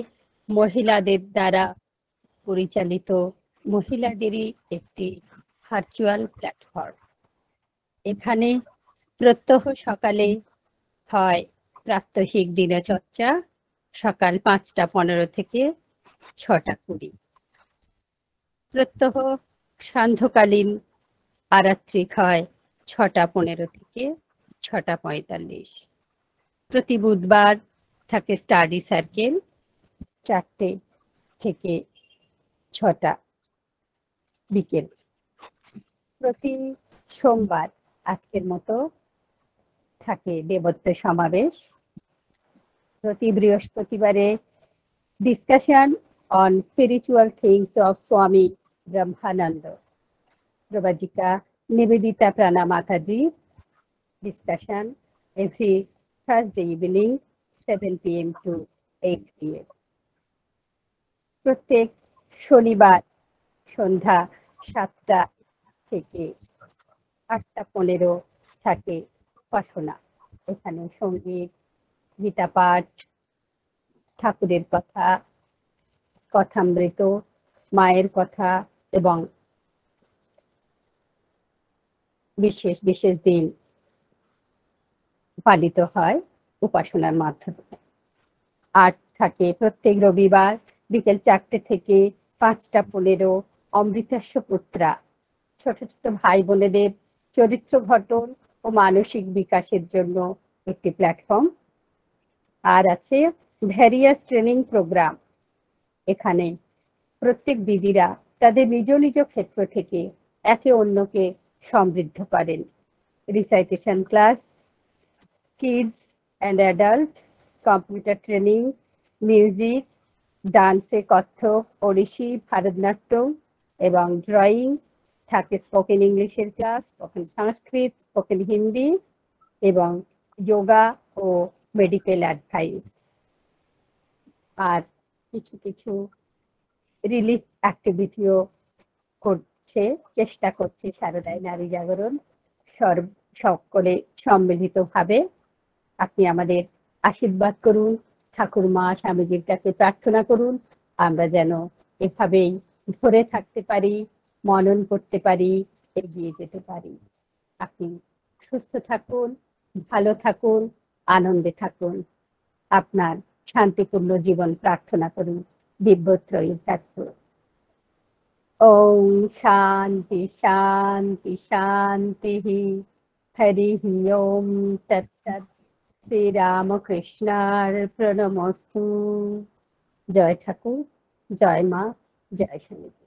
Speaker 1: মহিলাদের দ্বারা পরিচালিত মহিলাদেরই একটি ভার্চুয়াল প্ল্যাটফর্ম। এখানে প্রত্যহ সকালে হয় প্রাত্যহিক দিনচর্চা সকাল 5টা 15 থেকে 6টা 20, প্রত্যহ সান্ধ্যকালীন আরাত্রিক হয় 6টা 15 থেকে 6টা 45। প্রতি বুধবার থাকে স্টাডি সার্কেল 4টে থেকে 6টা বিকেল। প্রতি সোমবার আজকের মতো থাকে দেবত্ব সমাবেশ। প্রতি বৃহস্পতিবারে discussion on spiritual things of Swami Brahmananda, Pravrajika Niveditaprana Mataji. Discussion every Thursday evening 7 PM to 8 PM। প্রত্যেক শনিবার সন্ধ্যা 7টা থেকে 8টা 15 থাকে উপাসনা। এখানে সঙ্গীত, গীতা পাঠ, ঠাকুরের কথা, কথামৃত, মায়ের কথা এবং বিশেষ বিশেষ দিন পালিত হয় উপাসনার মাধ্যমে। আট থাকে প্রত্যেক রবিবার বিকেল 4টে থেকে 5টা 15 অমৃতাস্য পুত্রা, ছোট ছোট ভাই বোনেদের চরিত্র গঠন ও মানসিক বিকাশের জন্য একটি প্ল্যাটফর্ম। আর আছে ভ্যারিয়াস ট্রেনিং প্রোগ্রাম। এখানে প্রত্যেক দিদিরা তাদের নিজ নিজ ক্ষেত্র থেকে একে অন্যকে সমৃদ্ধ করেন। Recitation class, kids and adult, computer training, music, ডান্সে কত্থক, ওড়িশি, ভারতনাট্যম এবং ড্রয়িং। থাকে স্পোকেন ইংলিশের class, spoken Sanskrit, spoken Hindi এবং যোগা ও মেডিকেল অ্যাডভাইস। আর কিছু কিছু রিলিফ অ্যাক্টিভিটিও করছে, চেষ্টা করছে সারদায় নারী জাগরণ সকলে সম্মিলিতভাবে। আপনি আমাদের আশীর্বাদ করুন, ঠাকুরমা স্বামীজির কাছে প্রার্থনা করুন আমরা যেন এভাবেই ধরে থাকতে পারি, মনন করতে পারি, এগিয়ে যেতে পারি। আপনি সুস্থ থাকুন, ভালো থাকুন, আনন্দে থাকুন। আপনার শান্তিপূর্ণ জীবন প্রার্থনা করুন দিব্যত্রয়ীর কাছে। ওম শান্তি শান্তি শান্তি। হরি ওম তৎসৎ। শ্রীরামকৃষ্ণার প্রণমস্তু। জয় ঠাকুর, জয় মা, জয় স্বামীজি।